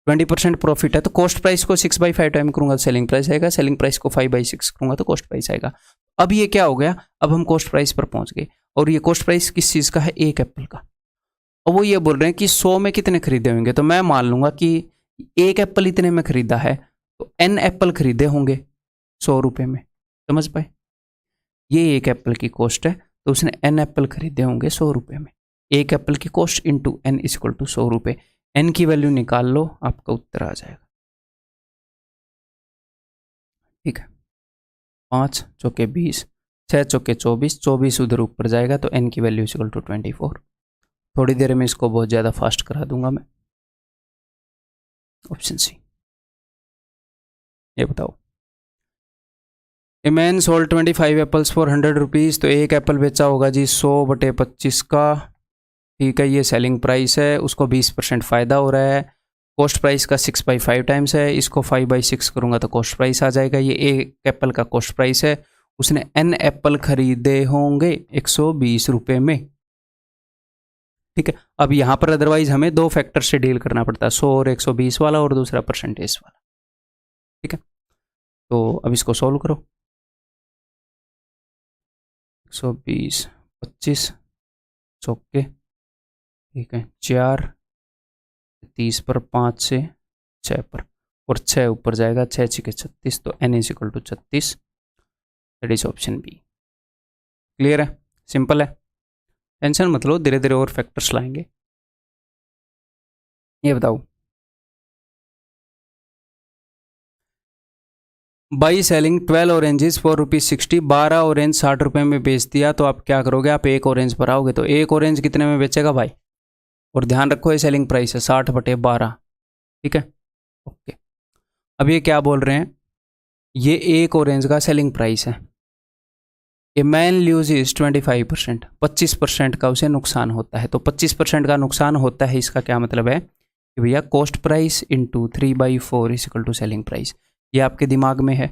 20% प्रॉफिट है तो कॉस्ट प्राइस को 6/5 टाइम करूंगा तो सेलिंग प्राइस आएगा, सेलिंग प्राइस को 5/6 करूंगा तो कॉस्ट प्राइस आएगा। अब ये क्या हो गया, अब हम कॉस्ट प्राइस पर पहुंच गए। और ये कॉस्ट प्राइस किस चीज़ का है? एक एप्पल का। और वो ये बोल रहे हैं कि 100 में कितने खरीदे होंगे, तो मैं मान लूंगा कि एक एप्पल इतने में खरीदा है तो n एप्पल खरीदे होंगे 100 रुपये में। समझ पाए? ये एक एप्पल की कॉस्ट है, तो उसने n एप्पल खरीदे होंगे 100 रुपये में। एक एप्पल की cost into n equal to 100 रुपये। n की वैल्यू निकाल लो, आपका उत्तर आ जाएगा। ठीक है। 5 चौके 20, 6 चौके 24, 24 उधर ऊपर जाएगा तो n की वैल्यू इक्वल टू 24। थोड़ी देर में इसको बहुत ज़्यादा फास्ट करा दूंगा मैं। Option C. ये बताओ a man sold 25 apples for 100 rupees, तो एक एप्पल बेचा होगा जी 100/25 का, ठीक है, ये सेलिंग प्राइस है, उसको 20% फ़ायदा हो रहा है, कॉस्ट प्राइस का 6/5 टाइम्स है, इसको 5/6 करूँगा तो कॉस्ट प्राइस आ जाएगा, ये एक एप्पल का कॉस्ट प्राइस है, उसने n एप्पल खरीदे होंगे 120 रुपये में, ठीक है। अब यहाँ पर अदरवाइज हमें दो फैक्टर से डील करना पड़ता है, 100 और 120 वाला, और दूसरा परसेंटेज वाला, ठीक है। तो अब इसको सोल्व करो, 120 25 चौके, ठीक है, 4 30 पर 5 से 6 पर, और 6 ऊपर जाएगा, 6 6 36, तो n is equal to 36, that is option B. Clear है, सिंपल है, टेंशन मत लो, धीरे धीरे और फैक्टर्स लाएंगे। ये बताओ, by selling 12 oranges for ₹60, 12 orange 60 रुपये में बेच दिया, तो आप क्या करोगे, आप एक ऑरेंज पर आओगे, तो एक ऑरेंज कितने में बेचेगा भाई, और ध्यान रखो ये सेलिंग प्राइस है 60/12, ठीक है, ओके। अब ये क्या बोल रहे हैं, ये एक ऑरेंज का सेलिंग प्राइस है, ए मैन ल्यूज इज 25%, 25% का उसे नुकसान होता है, तो 25% का नुकसान होता है, इसका क्या मतलब है कि भैया cost price into 3/4 is equal to selling price, ये आपके दिमाग में है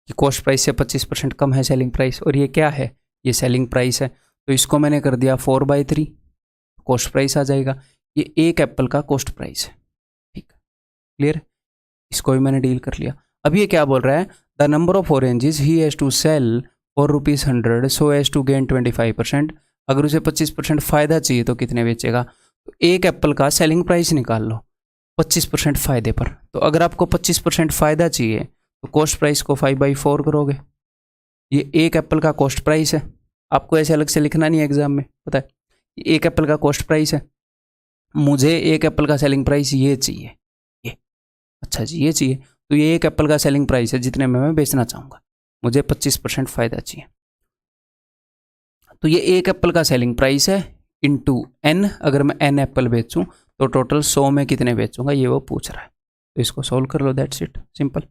कि कॉस्ट प्राइस से 25% कम है सेलिंग प्राइस, और ये क्या है, ये सेलिंग प्राइस है, तो इसको मैंने कर दिया 4/3, कॉस्ट प्राइस आ जाएगा, ये एक एप्पल का कॉस्ट प्राइस है, ठीक, क्लियर, इसको भी मैंने डील कर लिया। अब ये क्या बोल रहा है, the number of oranges he has to sell for ₹100 so as to gain 25%, अगर उसे 25% फ़ायदा चाहिए तो कितने बेचेगा, तो एक एप्पल का सेलिंग प्राइस निकाल लो 25% फ़ायदे पर, तो अगर आपको 25% फ़ायदा चाहिए तो कॉस्ट प्राइस को 5/4 करोगे, ये एक एप्पल का कॉस्ट प्राइस है, आपको ऐसे अलग से लिखना नहीं है एग्जाम में, पता है, एक एप्पल का कॉस्ट प्राइस है, मुझे एक एप्पल का सेलिंग प्राइस ये चाहिए, ये, अच्छा जी ये चाहिए, तो ये एक एप्पल का सेलिंग प्राइस है जितने में मैं बेचना चाहूँगा, मुझे 25% फ़ायदा चाहिए, तो ये एक एप्पल का सेलिंग प्राइस है इंटू n, अगर मैं n एप्पल बेचूँ तो टोटल 100 में कितने बेचूंगा, ये वो पूछ रहा है, तो इसको सोल्व कर लो, दैट्स इट, सिंपल।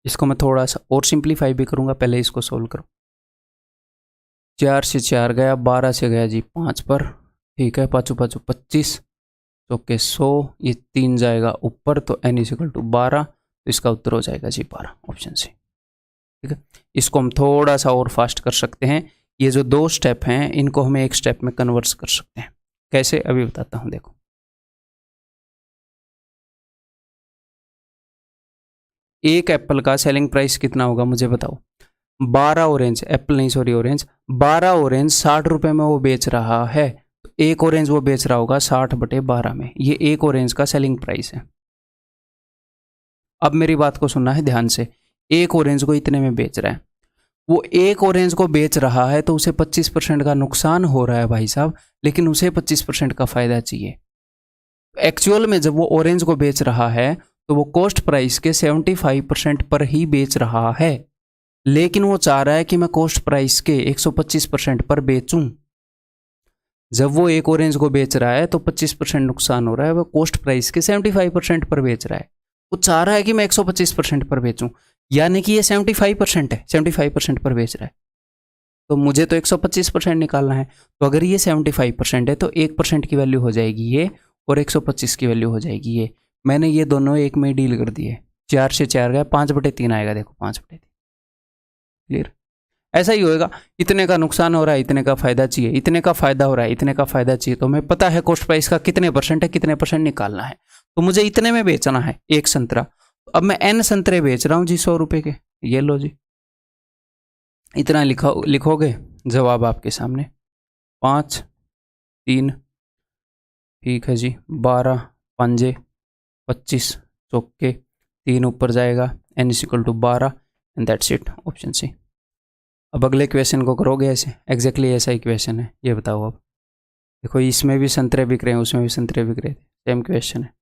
इसको मैं थोड़ा सा और सिंप्लीफाई भी करूँगा, पहले इसको सोल्व करो, 4 से 4 गया, 12 से गया जी 5 पर, ठीक है, 5 5 25, चौके 100, ये 3 जाएगा ऊपर, तो n इज इक्वल टू 12, तो इसका उत्तर हो जाएगा जी 12, ऑप्शन सी, ठीक है। इसको हम थोड़ा सा और फास्ट कर सकते हैं, ये जो दो स्टेप हैं इनको हमें एक स्टेप में कन्वर्ट कर सकते हैं, कैसे अभी बताता हूँ, देखो, एक एप्पल का सेलिंग प्राइस कितना होगा मुझे बताओ, 12 ऑरेंज, एप्पल नहीं सॉरी ऑरेंज, 12 ऑरेंज 60 रुपये में वो बेच रहा है, तो एक ऑरेंज वो बेच रहा होगा 60/12 में, ये एक ऑरेंज का सेलिंग प्राइस है। अब मेरी बात को सुनना है ध्यान से, एक ऑरेंज को इतने में बेच रहा है, वो एक ऑरेंज को बेच रहा है तो उसे 25% का नुकसान हो रहा है भाई साहब, लेकिन उसे 25% का फायदा चाहिए, एक्चुअल में जब वो ऑरेंज को बेच रहा है तो वो कॉस्ट प्राइस के 75% पर ही बेच रहा है, लेकिन वो चाह रहा है कि मैं कॉस्ट प्राइस के 125% पर बेचूं, जब वो एक ऑरेंज को बेच रहा है तो 25% नुकसान हो रहा है, वो कॉस्ट प्राइस के 75% पर बेच रहा है, वो चाह रहा है कि मैं 125% पर बेचूं, यानी कि ये 75% है, 75% पर बेच रहा है, तो मुझे तो 125% निकालना है, तो अगर ये 75% है तो 1% की वैल्यू हो जाएगी ये, और 125 की वैल्यू हो जाएगी ये, मैंने ये दोनों एक में डील कर दिए, 4 से 4 गया, 5/3 आएगा, देखो 5/3, क्लियर, ऐसा ही होएगा, इतने का नुकसान हो रहा है, इतने का फायदा चाहिए, इतने का फायदा हो रहा है, इतने का फायदा चाहिए, तो हमें पता है कॉस्ट प्राइस का कितने परसेंट है, कितने परसेंट निकालना है, तो मुझे इतने में बेचना है एक संतरा, अब मैं n संतरे बेच रहा हूँ जी 100 रुपये के, ये लो जी, इतना लिखोगे, जवाब आपके सामने, 5 3, ठीक है जी, 12 पंजे 25 चौके, 3 ऊपर जाएगा, n is equal to 12, and that's it, option C. अब अगले क्वेश्चन को करोगे ऐसे, एग्जैक्टली ऐसा ही क्वेश्चन है, ये बताओ अब, देखो इसमें भी संतरे बिक रहे हैं, उसमें भी संतरे बिक रहे थे, सेम क्वेश्चन है,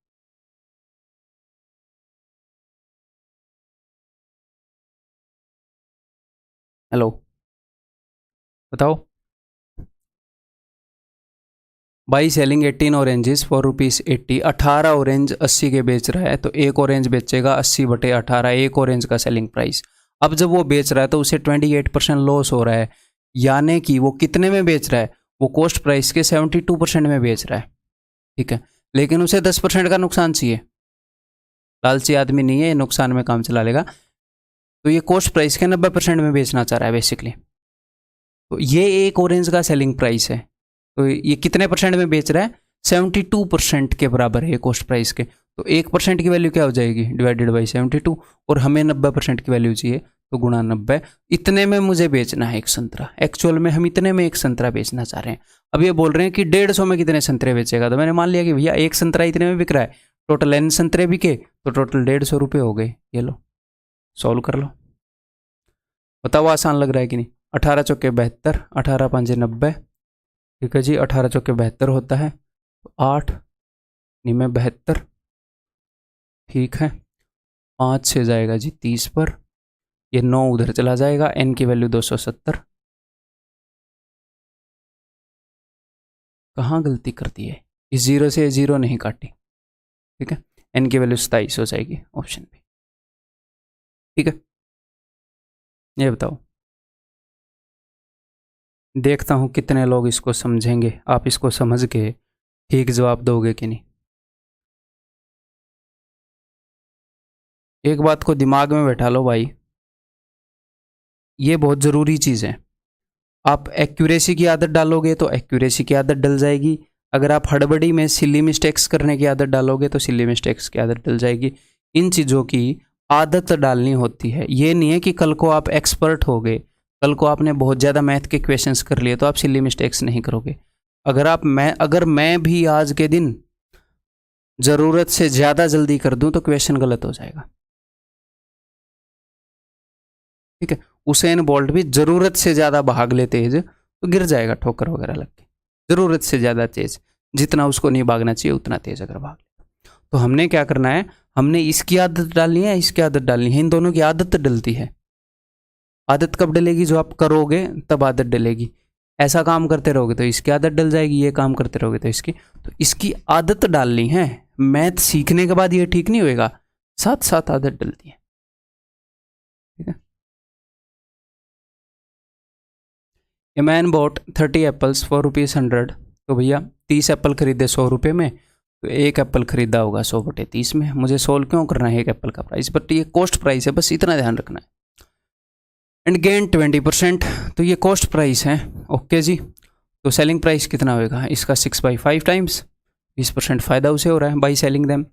हेलो, बताओ, by selling 18 oranges for ₹80। 18 orange 80 के बेच रहा है, तो एक ऑरेंज बेचेगा 80/18, एक ऑरेंज का सेलिंग प्राइस। अब जब वो बेच रहा है तो उसे 28% लॉस हो रहा है, यानी कि वो कितने में बेच रहा है, वो कॉस्ट प्राइस के 72% में बेच रहा है। ठीक है, लेकिन उसे 10% का नुकसान चाहिए। लालची आदमी नहीं है, नुकसान में काम चला लेगा। तो ये कॉस्ट प्राइस के 90% में बेचना चाह रहा है बेसिकली। तो ये एक ऑरेंज का सेलिंग प्राइस है, तो ये कितने परसेंट में बेच रहा है, 72% के बराबर है कॉस्ट प्राइस के। तो 1% की वैल्यू क्या हो जाएगी, डिवाइडेड बाई 72, और हमें 90% की वैल्यू चाहिए, तो गुणा 90। इतने में मुझे बेचना है एक संतरा, एक्चुअल में हम इतने में एक संतरा बेचना चाह रहे हैं। अब ये बोल रहे हैं कि 150 में कितने संतरे बेचेगा, तो मैंने मान लिया कि भैया एक संतरा इतने में बिक रहा है, टोटल n संतरे बिके तो टोटल 150 रुपये हो गए। ये लो सॉल्व कर लो, बताओ आसान लग रहा है कि नहीं। 18 चौके 72, 18 5 90, ठीक है जी। 18 चौके 72 होता है, तो 8 में 72, ठीक है। 5 से जाएगा जी 30 पर, ये 9 उधर चला जाएगा, n की वैल्यू 270। कहाँ गलती कर दी है, इस जीरो से जीरो नहीं काटी, ठीक है। n की वैल्यू 27 हो जाएगी, ऑप्शन बी, ठीक है। ये बताओ, देखता हूँ कितने लोग इसको समझेंगे, आप इसको समझ के ठीक जवाब दोगे कि नहीं। एक बात को दिमाग में बैठा लो भाई, ये बहुत ज़रूरी चीज़ है। आप एक्यूरेसी की आदत डालोगे तो एक्यूरेसी की आदत डल जाएगी, अगर आप हड़बड़ी में सिली मिस्टेक्स करने की आदत डालोगे तो सिली मिस्टेक्स की आदत डल जाएगी। इन चीज़ों की आदत डालनी होती है। ये नहीं है कि कल को आप एक्सपर्ट हो गए, कल को आपने बहुत ज़्यादा मैथ के क्वेश्चंस कर लिए तो आप सिली मिस्टेक्स नहीं करोगे। अगर मैं भी आज के दिन ज़रूरत से ज़्यादा जल्दी कर दूं तो क्वेश्चन गलत हो जाएगा, ठीक है। उसेन बोल्ट भी ज़रूरत से ज़्यादा भाग ले तेज तो गिर जाएगा ठोकर वगैरह लग के। ज़रूरत से ज़्यादा तेज, जितना उसको नहीं भागना चाहिए उतना तेज अगर भाग ले। तो हमने क्या करना है, हमने इसकी आदत डालनी है, इसकी आदत डालनी है, इन दोनों की आदत डलती है। आदत कब डलेगी, जो आप करोगे तब आदत डलेगी। ऐसा काम करते रहोगे तो इसकी आदत डल जाएगी, ये काम करते रहोगे तो इसकी। तो इसकी आदत डालनी है। मैथ सीखने के बाद ये ठीक नहीं होएगा, साथ साथ आदत डलती है, ठीक है। A man bot 30 apples for ₹100। तो भैया 30 एप्पल खरीदे 100 रुपये में, तो एक एप्पल खरीदा होगा 100/30 में। मुझे सोल्व क्यों करना है एक एप्पल का प्राइस, बट ये कॉस्ट प्राइस है, बस इतना ध्यान रखना है। एंड गेन 20%, तो ये कॉस्ट प्राइस है, ओके जी। तो सेलिंग प्राइस कितना होगा इसका, 6/5 टाइम्स, 20% फ़ायदा उसे हो रहा है by selling them.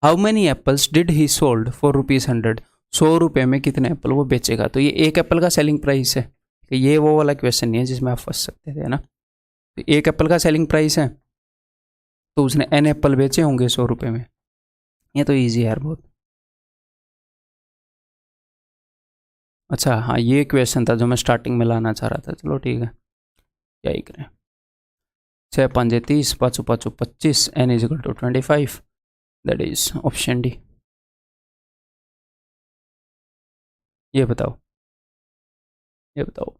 How many apples did he sold for ₹100। 100 रुपये में कितने एप्पल वो बेचेगा, तो ये एक एप्पल का सेलिंग प्राइस है। ये वो वाला क्वेश्चन नहीं है जिसमें आप फंस सकते थे, है ना। तो एक एप्पल का सेलिंग प्राइस है, तो उसने n एप्पल बेचे होंगे 100 रुपये में। ये तो ईजी है यार बहुत। अच्छा हाँ, ये क्वेश्चन था जो मैं स्टार्टिंग में लाना चाह रहा था, चलो ठीक है, क्या ही करें। 6 5 30, 5 5 25, n = 25, that is option D. ये बताओ, ये बताओ,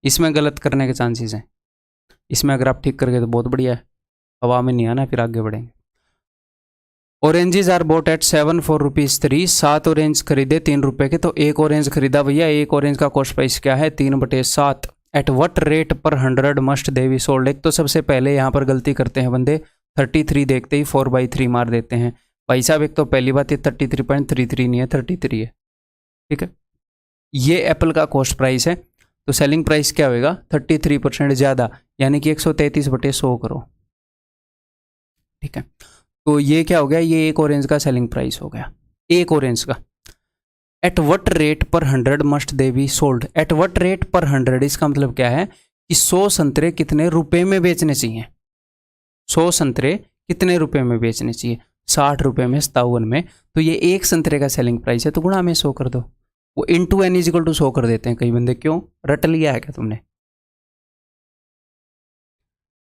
इसमें गलत करने के चांसेस हैं, इसमें अगर आप ठीक कर गए तो बहुत बढ़िया है, हवा में नहीं आना, फिर आगे बढ़ेंगे। Oranges are bought at 7 for ₹3। 7 orange खरीदे 3 रुपये के, तो एक ऑरेंज खरीदा भैया, एक ऑरेंज का कॉस्ट प्राइस क्या है, 3/7। Eight what rate per 100 must they be sold. एक तो सबसे पहले यहाँ पर गलती करते हैं बंदे, 33 देखते ही 4/3 मार देते हैं। भाई साहब एक तो पहली बात, ये 33.33 नहीं है, 33 है, ठीक है। ये एप्पल का कॉस्ट प्राइस है, तो सेलिंग प्राइस क्या होगा, 33% ज़्यादा, यानी कि 133/100 करो, ठीक है। तो ये क्या हो गया, ये एक ऑरेंज का सेलिंग प्राइस हो गया, एक ऑरेंज का। Eight what rate per 100 must they be sold. At what rate per 100, इसका मतलब क्या है कि 100 संतरे कितने रुपए में बेचने चाहिए, 100 संतरे कितने रुपए में बेचने चाहिए, 60 रुपये में, 57 में। तो ये एक संतरे का सेलिंग प्राइस है, तो गुणा में 100 कर दो। वो इंटू n = 100 कर देते हैं कई बंदे, क्यों, रट लिया है क्या तुमने।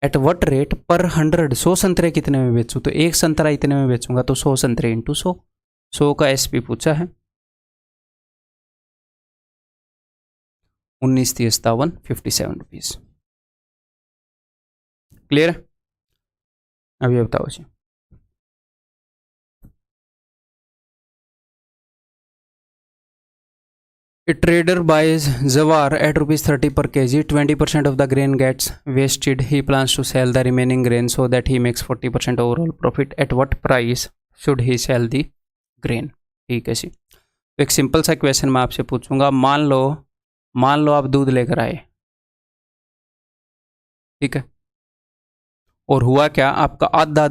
एट वट रेट पर 100, 100 संतरे कितने में बेचूँ, तो एक संतरा इतने में बेचूंगा, तो 100 संतरे इंटू 100, 100 का SP पूछा है, 19 × 57 57 रुपीज़। क्लियर है? अब ये बताओ जी, A trader buys Zawar at ₹30 per kg. 20% of the grain gets wasted. He plans to sell the remaining grain so that he makes 40% overall profit. At what price should he sell the grain? ठीक है जी, तो एक simple सा question मैं आपसे पूछूंगा। मान लो आप दूध लेकर आए, ठीक है, और हुआ क्या, आपका आधा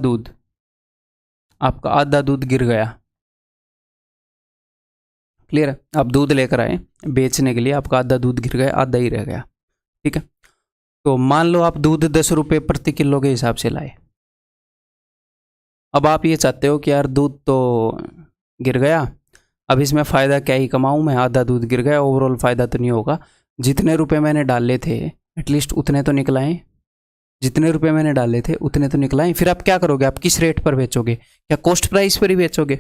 दूध गिर गया। क्लियर है? आप दूध लेकर आए बेचने के लिए, आपका आधा दूध गिर गया, आधा ही रह गया, ठीक है। तो मान लो आप दूध 10 रुपये प्रति किलो के हिसाब से लाए। अब आप ये चाहते हो कि यार दूध तो गिर गया, अब इसमें फ़ायदा क्या ही कमाऊँ मैं, आधा दूध गिर गया, ओवरऑल फ़ायदा तो नहीं होगा, जितने रुपए मैंने डाले थे एटलीस्ट उतने तो निकलाएं, जितने रुपए मैंने डाले थे उतने तो निकलाएं। फिर आप क्या करोगे, आप किस रेट पर बेचोगे? क्या कॉस्ट प्राइस पर ही बेचोगे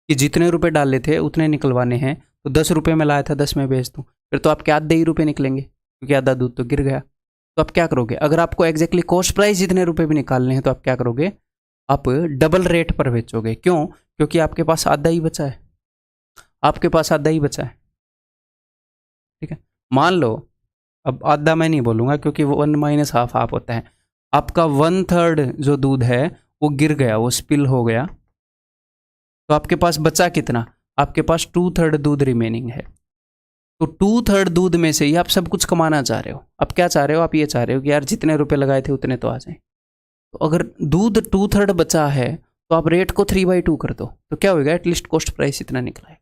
कि जितने रुपए डाले थे उतने निकलवाने हैं, तो 10 रुपये में लाया था 10 में बेच दूँ? फिर तो आपके आधे ही रुपये निकलेंगे क्योंकि आधा दूध तो गिर गया। तो आप क्या करोगे, अगर आपको एग्जैक्टली कॉस्ट प्राइस जितने रुपए भी निकालने हैं तो आप क्या करोगे, आप डबल रेट पर बेचोगे। क्यों? क्योंकि आपके पास आधा ही बचा है, आपके पास आधा ही बचा है, ठीक है। मान लो, अब आधा मैं नहीं बोलूँगा क्योंकि 1 माइनस हाफ हाफ होता है, आपका 1/3 जो दूध है वो गिर गया, वो स्पिल हो गया, तो आपके पास बचा कितना, आपके पास 2/3 दूध रिमेनिंग है। तो 2/3 दूध में से ही आप सब कुछ कमाना चाह रहे हो। अब क्या चाह रहे हो, आप ये चाह रहे हो कि यार जितने रुपए लगाए थे उतने तो आ जाए। तो अगर दूध 2/3 बचा है तो आप रेट को 3/2 कर दो, तो क्या होगा, एटलीस्ट कॉस्ट प्राइस इतना निकला है,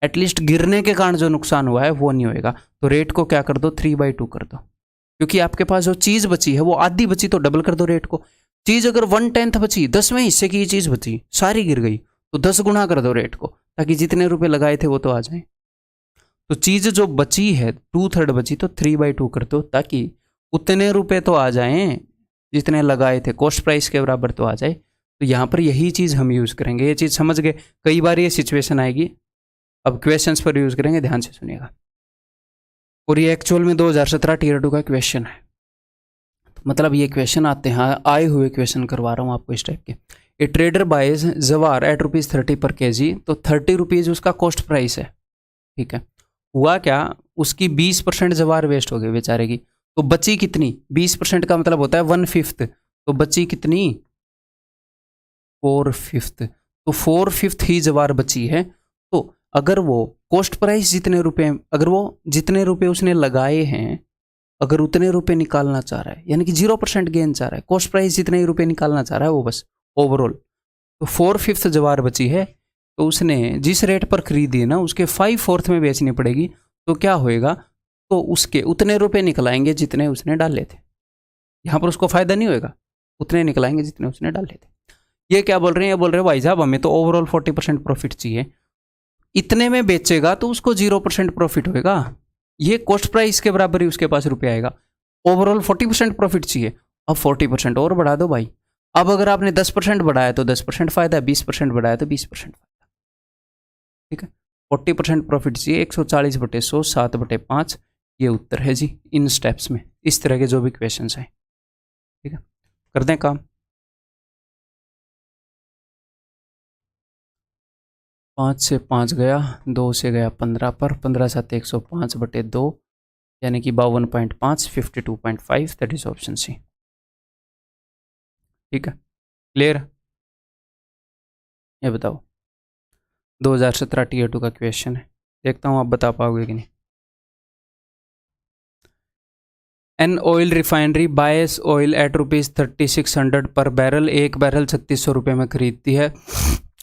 एटलीस्ट गिरने के कारण जो नुकसान हुआ है वो नहीं होएगा। तो रेट को क्या कर दो, 3/2 कर दो, क्योंकि आपके पास जो चीज़ बची है वो आधी बची, तो डबल कर दो रेट को। चीज़ अगर 1/10 बची, 10वें हिस्से की चीज़ बची, सारी गिर गई, तो 10 गुना कर दो रेट को, ताकि जितने रुपए लगाए थे वो तो आ जाए। तो चीज़ जो बची है 2/3 बची, तो 3/2 कर दो, ताकि उतने रुपए तो आ जाएं जितने लगाए थे, कॉस्ट प्राइस के बराबर तो आ जाए। तो यहाँ पर यही चीज़ हम यूज़ करेंगे, ये चीज़ समझ गए? कई बार ये सिचुएशन आएगी, अब क्वेश्चंस पर यूज़ करेंगे, ध्यान से सुनिएगा। और ये एक्चुअल में 2017 टियर 2 का क्वेश्चन है, मतलब ये क्वेश्चन आते हैं, आए हुए क्वेश्चन करवा रहा हूँ आपको इस टाइप के। ए ट्रेडर बाइज जवार एट ₹30 पर kg, तो 30 रुपीज़ उसका कॉस्ट प्राइस है, ठीक है। हुआ क्या, उसकी 20% जवार वेस्ट हो गई बेचारे की, तो बची कितनी, 20% का मतलब होता है 1/5, तो बची कितनी, 4/5, तो 4/5 ही जवार बची है। तो अगर वो कॉस्ट प्राइस जितने रुपए, अगर वो जितने रुपए उसने लगाए हैं अगर उतने रुपए निकालना चाह रहा है, यानी कि 0% गेन चाह रहा है, कॉस्ट प्राइस जितने ही रुपए निकालना चाह रहा है वो बस ओवरऑल, तो 4/5 जवार बची है, तो उसने जिस रेट पर खरीदी है ना उसके 5/4 में बेचनी पड़ेगी। तो क्या होएगा, तो उसके उतने रुपए निकलाएंगे जितने उसने डाले थे, यहाँ पर उसको फायदा नहीं होएगा, उतने निकलाएंगे जितने उसने डाले थे। ये क्या बोल रहे हैं, ये बोल रहे हैं भाई साहब हमें तो ओवरऑल 40% प्रॉफिट चाहिए, इतने में बेचेगा तो उसको 0% प्रॉफिट होएगा, ये कॉस्ट प्राइस के बराबर ही उसके पास रुपया आएगा, ओवरऑल 40% प्रॉफिट चाहिए, अब 40% और बढ़ा दो भाई। अब अगर आपने 10% बढ़ाया तो 10% फायदा, 20% बढ़ाया तो 20% फायदा, ठीक है। 40% प्रॉफिट चाहिए, 140/100, 7/5, ये उत्तर है जी इन स्टेप्स में। इस तरह के जो भी क्वेश्चन हैं, ठीक है, कर दें काम। 5 से 5 गया, 2 से गया 15 पर, 15 7 105/2, यानी कि 52.5, 52.5, दैट इज ऑप्शन सी, ठीक है। क्लियर? ये बताओ, 2017 टियर 2 का क्वेश्चन है, देखता हूँ आप बता पाओगे कि नहीं। An oil refinery bias oil eight ₹3600 पर बैरल, एक बैरल 3600 रुपये में खरीदती है।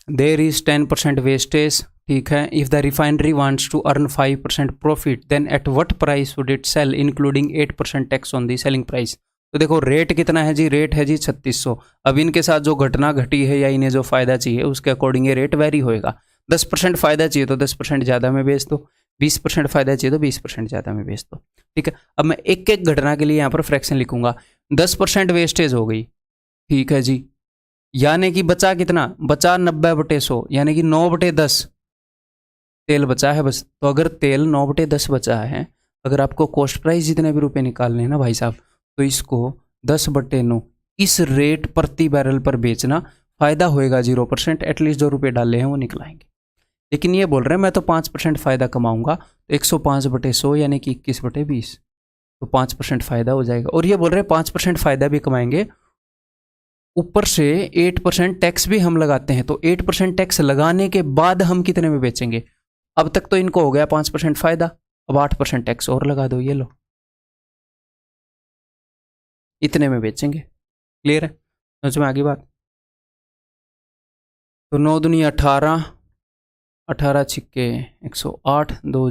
देर इज 10% वेस्टेज, ठीक है। If the refinery wants to earn 5% profit then at what price would it sell including 8% tax on the selling price. तो देखो रेट कितना है जी, रेट है जी 3600। अब इनके साथ जो घटना घटी है या इन्हें जो फ़ायदा चाहिए उसके अकॉर्डिंग ये रेट वेरी होएगा। 10% फ़ायदा चाहिए तो 10% ज़्यादा में बेच दो, 20% फ़ायदा चाहिए तो 20% ज़्यादा में बेच दो, ठीक है। अब मैं एक एक घटना के लिए यहाँ पर फ्रैक्शन लिखूंगा। 10% वेस्टेज हो गई, ठीक है जी, यानी कि बचा कितना, बचा 90/100, यानी कि 9/10 तेल बचा है बस। तो अगर तेल 9/10 बचा है, अगर आपको कॉस्ट प्राइस जितने भी रुपए निकालने हैं ना भाई साहब, तो इसको 10/9 इस रेट प्रति बैरल पर बेचना, फ़ायदा होएगा 0%, एटलीस्ट जो रुपये डाले हैं वो निकलाएंगे। लेकिन ये बोल रहे हैं मैं तो 5% फ़ायदा कमाऊंगा, तो 105/100 यानी कि 21/20, तो 5% फ़ायदा हो जाएगा। और ये बोल रहे हैं 5% फ़ायदा भी कमाएंगे, ऊपर से 8% टैक्स भी हम लगाते हैं, तो 8% टैक्स लगाने के बाद हम कितने में बेचेंगे? अब तक तो इनको हो गया 5% फ़ायदा, अब 8% टैक्स और लगा दो, ये लो, इतने में बेचेंगे। क्लियर है? समझ में आ गई बात? तो 9 दूनी 18, 18 छिक्के 108, 2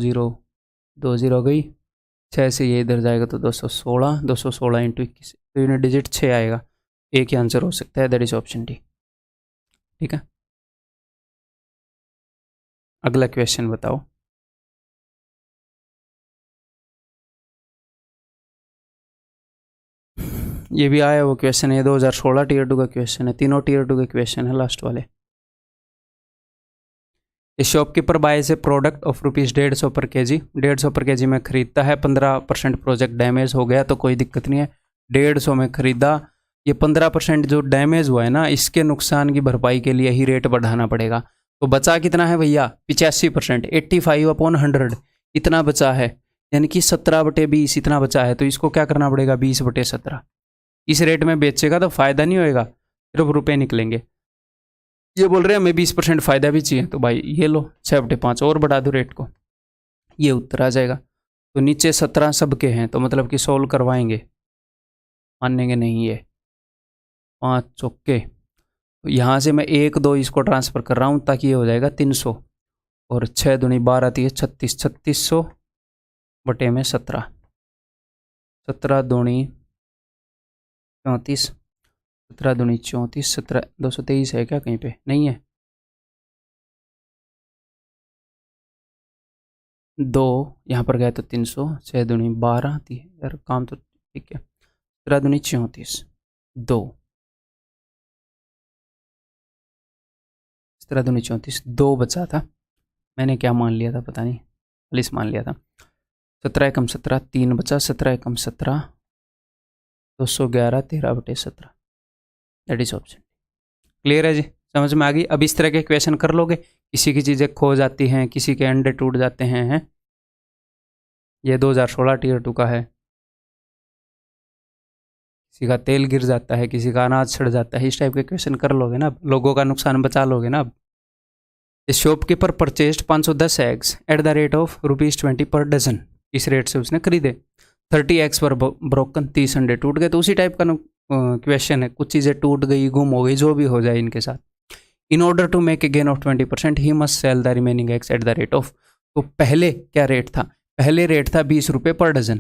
0 गई, 6 से ये इधर जाएगा तो 216, 216 इंटू 21, तो यूनिट डिजिट 6 आएगा। एक ही आंसर हो सकता है, दैट इज ऑप्शन डी। ठीक है, अगला क्वेश्चन बताओ। ये भी आया वो क्वेश्चन है, 2016 टीयर 2 का क्वेश्चन है, तीनों टीयर 2 के क्वेश्चन है लास्ट वाले। ए shopkeeper boys A product of ₹150 पर केजी, 150 पर केजी में खरीदता है, 15% प्रोजेक्ट डैमेज हो गया तो कोई दिक्कत नहीं है, 150 में खरीदा, ये 15% जो डैमेज हुआ है ना, इसके नुकसान की भरपाई के लिए ही रेट बढ़ाना पड़ेगा। तो बचा कितना है भैया? 85%, 85/100 इतना बचा है, यानी कि 17/20 इतना बचा है। तो इसको क्या करना पड़ेगा? 20/17। इस रेट में बेचेगा तो फ़ायदा नहीं होएगा, सिर्फ रुपये निकलेंगे। ये बोल रहे हैं हमें 20% फ़ायदा भी चाहिए, तो भाई ये लो 6/5 और बढ़ा दो रेट को, ये उत्तर आ जाएगा। तो नीचे 17 सबके हैं, तो मतलब कि सोल्व करवाएंगे, मानेंगे नहीं ये 5 चौके। तो यहाँ से मैं 1 2 इसको ट्रांसफ़र कर रहा हूँ ताकि ये हो जाएगा 300, और 6 दूनी 12 × 36, 3600 बटे में 17, 17 दूनी 34, 17 दूनी 34, 17 223 है क्या कहीं पे? नहीं है, 2 यहाँ पर गए तो 300, 6 दूनी 12, यार काम तो ठीक है, 17 दूनी 34, 2, 17 दूनी 34, 2 बचा था, मैंने क्या मान लिया था पता नहीं, 40 मान लिया था। 17 एकम 17, 3 बचा, 17 एकम 17, 211, 13/17, दैट इज ऑप्शन। क्लियर है जी? समझ में आ गई? अब इस तरह के क्वेश्चन कर लोगे, किसी की चीज़ें खो जाती हैं, किसी के अंडे टूट जाते हैं। ये 2016 टीयर 2 का है, किसी का तेल गिर जाता है, किसी का अनाज सड़ जाता है, इस टाइप के क्वेश्चन कर लोगे ना, लोगों का नुकसान बचा लोगे ना। अब shopkeeper purchased 510 eggs at the rate of ₹20 per dozen, इस रेट से उसने खरीदे, 30 एग्स पर ब्रोकन, 30 अंडे टूट गए। तो उसी टाइप का क्वेश्चन है, कुछ चीज़ें टूट गई, गुम हो गई, जो भी हो जाए इनके साथ। In order to make a gain of 20% he must sell the remaining eggs at the rate of, तो पहले क्या रेट था? पहले रेट था ₹20 पर डजन,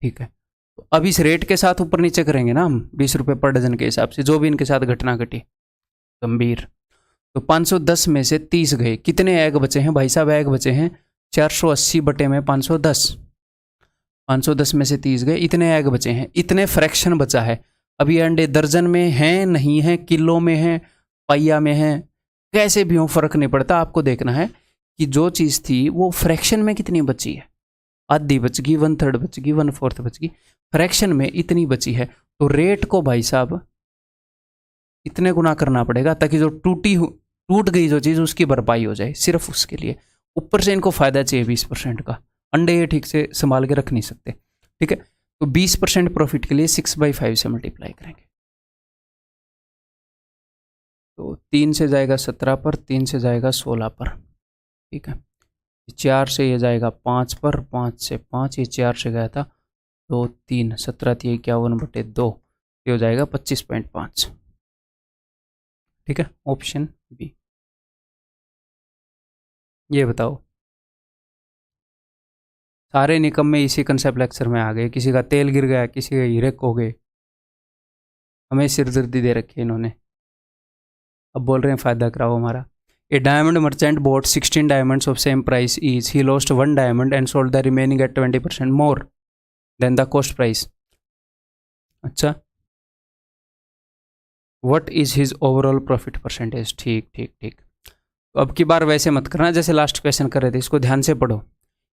ठीक है। तो अब इस रेट के साथ ऊपर नीचे करेंगे ना हम, ₹20 पर डजन के हिसाब से, जो भी इनके साथ घटना घटी गंभीर। तो 510 में से 30 गए, कितने एग बचे हैं भाई साहब? एग बचे हैं 480 बटे में 510, 510 में से 30 गए, इतने एग बचे हैं, इतने फ्रैक्शन बचा है। अब ये अंडे दर्जन में हैं, नहीं हैं, किलो में हैं, पाइया में हैं, कैसे भी हो फर्क नहीं पड़ता, आपको देखना है कि जो चीज़ थी वो फ्रैक्शन में कितनी बची है। आधी बच गई, 1/3 बच गई, 1/4 बच गई, फ्रैक्शन में इतनी बची है। तो रेट को भाई साहब इतने गुना करना पड़ेगा ताकि जो टूट गई जो चीज़ उसकी भरपाई हो जाए, सिर्फ उसके लिए। ऊपर से इनको फ़ायदा चाहिए 20% का, अंडे ये ठीक से संभाल के रख नहीं सकते, ठीक है। तो 20% प्रॉफिट के लिए 6/5 से मल्टीप्लाई करेंगे, तो 3 से जाएगा 17 पर, 3 से जाएगा 16 पर, ठीक है। 4 से ये जाएगा 5 पर, 5 से 5, ये 4 से गया था 2 3, 17 × 51/2, ये हो जाएगा 25.5, ठीक है, ऑप्शन बी। ये बताओ, सारे निकम में इसी कंसेप्ट लेक्चर में आ गए, किसी का तेल गिर गया, किसी के हीरे खो गए, हमें सिरदर्दी दे रखी है इन्होंने, अब बोल रहे हैं फ़ायदा कराओ हमारा। A diamond merchant bought 16 diamonds of same price each, he lost 1 diamond and sold the remaining at 20% more than the cost price. अच्छा, what is his overall profit percentage? ठीक ठीक ठीक। तो अब की बार वैसे मत करना जैसे लास्ट क्वेश्चन कर रहे थे, इसको ध्यान से पढ़ो।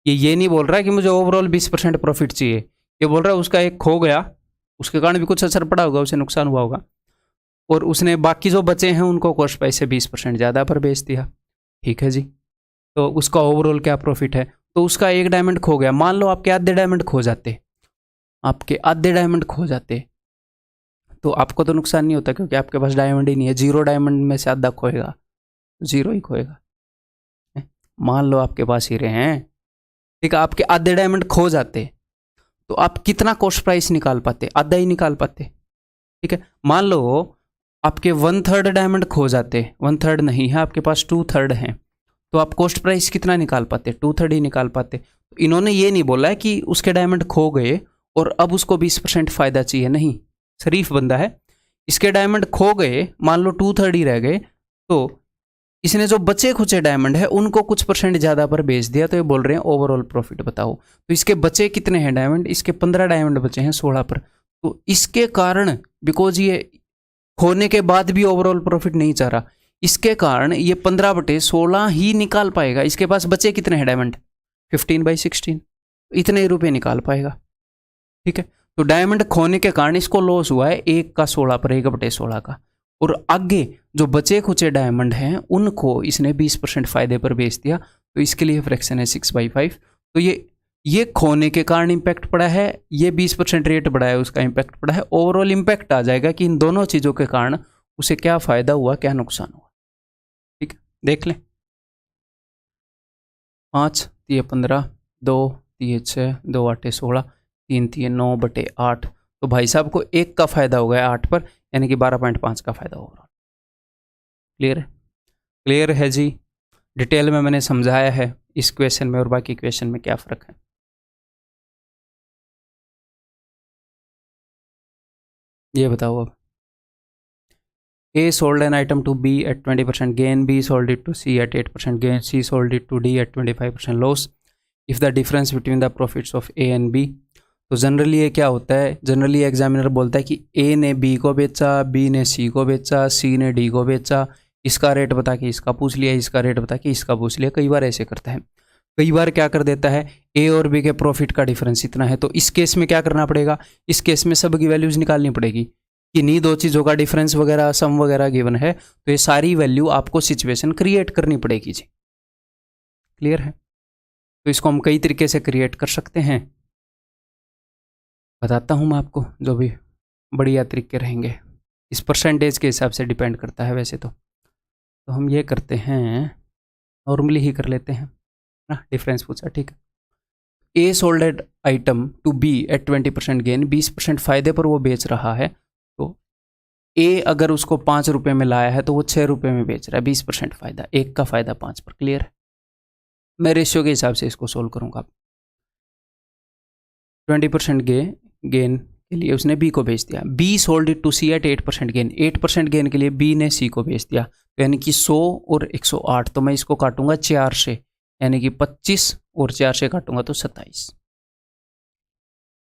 ये नहीं बोल रहा है कि मुझे ओवरऑल 20% प्रॉफिट चाहिए, ये बोल रहा है उसका एक खो गया, उसके कारण भी कुछ असर पड़ा होगा, उसे नुकसान हुआ होगा, और उसने बाकी जो बचे हैं उनको कॉस्ट प्राइस से 20% ज़्यादा पर बेच दिया। ठीक है जी, तो उसका ओवरऑल क्या प्रॉफिट है? तो उसका एक डायमंड खो गया। मान लो आपके आधे डायमंड खो जाते, आपके आधे डायमंड खो जाते, तो आपको तो नुकसान नहीं होता क्योंकि आपके पास डायमंड ही नहीं है। 0 डायमंड में से आधा खोएगा, 0 ही खोएगा। मान लो आपके पास हीरे हैं, ठीक है, आपके आधे डायमंड खो जाते तो आप कितना कॉस्ट प्राइस निकाल पाते? आधा ही निकाल पाते। ठीक है, मान लो आपके 1/3 डायमंड खो जाते, 1/3 नहीं है आपके पास, 2/3 हैं, तो आप कॉस्ट प्राइस कितना निकाल पाते? 2/3 ही निकाल पाते। तो इन्होंने ये नहीं बोला है कि उसके डायमंड खो गए और अब उसको 20% फायदा चाहिए, नहीं, शरीफ बंदा है। इसके डायमंड खो गए, मान लो 2/3 ही रह गए, तो इसने जो बचे खुचे डायमंड है उनको कुछ परसेंट ज़्यादा पर बेच दिया, तो ये बोल रहे हैं ओवरऑल प्रॉफिट बताओ। तो इसके बचे कितने हैं डायमंड? इसके 15 डायमंड बचे हैं 16 पर। तो इसके कारण, बिकॉज ये खोने के बाद भी ओवरऑल प्रॉफिट नहीं चाह रहा, इसके कारण ये 15/16 ही निकाल पाएगा। इसके पास बचे कितने हैं डायमंड? 15/16, इतने रुपये निकाल पाएगा। ठीक है, तो डायमंड खोने के कारण इसको लॉस हुआ है 1 का 16 पर, 1/16 का, और आगे जो बचे खुचे डायमंड हैं उनको इसने 20% फायदे पर बेच दिया, तो इसके लिए फ्रैक्शन है 6/5। तो ये खोने के कारण इंपैक्ट पड़ा है, ये 20% रेट बढ़ा है, उसका इंपैक्ट पड़ा है। ओवरऑल इंपैक्ट आ जाएगा कि इन दोनों चीज़ों के कारण उसे क्या फ़ायदा हुआ, क्या नुकसान हुआ। ठीक है, देख लें। 5 × 15, 2 × 6, 2 × 8 16, 3 × 9/8, तो भाई साहब को 1 का फ़ायदा हो गया 8 पर, यानी कि 12.5 का फ़ायदा ओवरऑल। क्लियर है? क्लियर है जी। डिटेल में मैंने समझाया है इस क्वेश्चन में और बाकी क्वेश्चन में क्या फ़र्क है। ये बताओ अब। A sold an item to B at 20% gain, B sold it to C at 8% gain, C sold it to D at 25% loss. If the difference between the profits of A and B, तो generally ये क्या होता है, generally examiner बोलता है कि A ने B को बेचा, B ने C को बेचा, C ने D को बेचा, इसका रेट बता के इसका पूछ लिया, इसका रेट बता के इसका पूछ लिया। कई बार ऐसे करता है। कई बार क्या कर देता है, A और B के प्रॉफिट का डिफरेंस इतना है, तो इस केस में क्या करना पड़ेगा, इस केस में सब की वैल्यूज निकालनी पड़ेगी कि नहीं, दो चीज़ों का डिफरेंस वगैरह, सम वगैरह गिवन है, तो ये सारी वैल्यू आपको सिचुएशन क्रिएट करनी पड़ेगी जी। क्लियर है? तो इसको हम कई तरीके से क्रिएट कर सकते हैं, बताता हूँ मैं आपको, जो भी बढ़िया तरीके रहेंगे। इस परसेंटेज के हिसाब से डिपेंड करता है वैसे तो हम ये करते हैं, नॉर्मली ही कर लेते हैं ना, डिफरेंस पूछा, ठीक है। A sold at item to B at 20% gain, 20% फायदे पर वो बेच रहा है, तो ए अगर उसको 5 रुपये में लाया है तो वो 6 रुपये में बेच रहा है, 20% फायदा, 1 का फायदा 5 पर। क्लियर है? मैं रेशियो के हिसाब से इसको सोल्व करूंगा। 20% गेन के लिए उसने बी को बेच दिया, B sold it to C at 8% gain, 8% gain के लिए बी ने सी को बेच दिया, तो यानी कि 100 और 108, तो मैं इसको काटूंगा 4 से, यानी कि 25 और 4 से काटूंगा तो 27।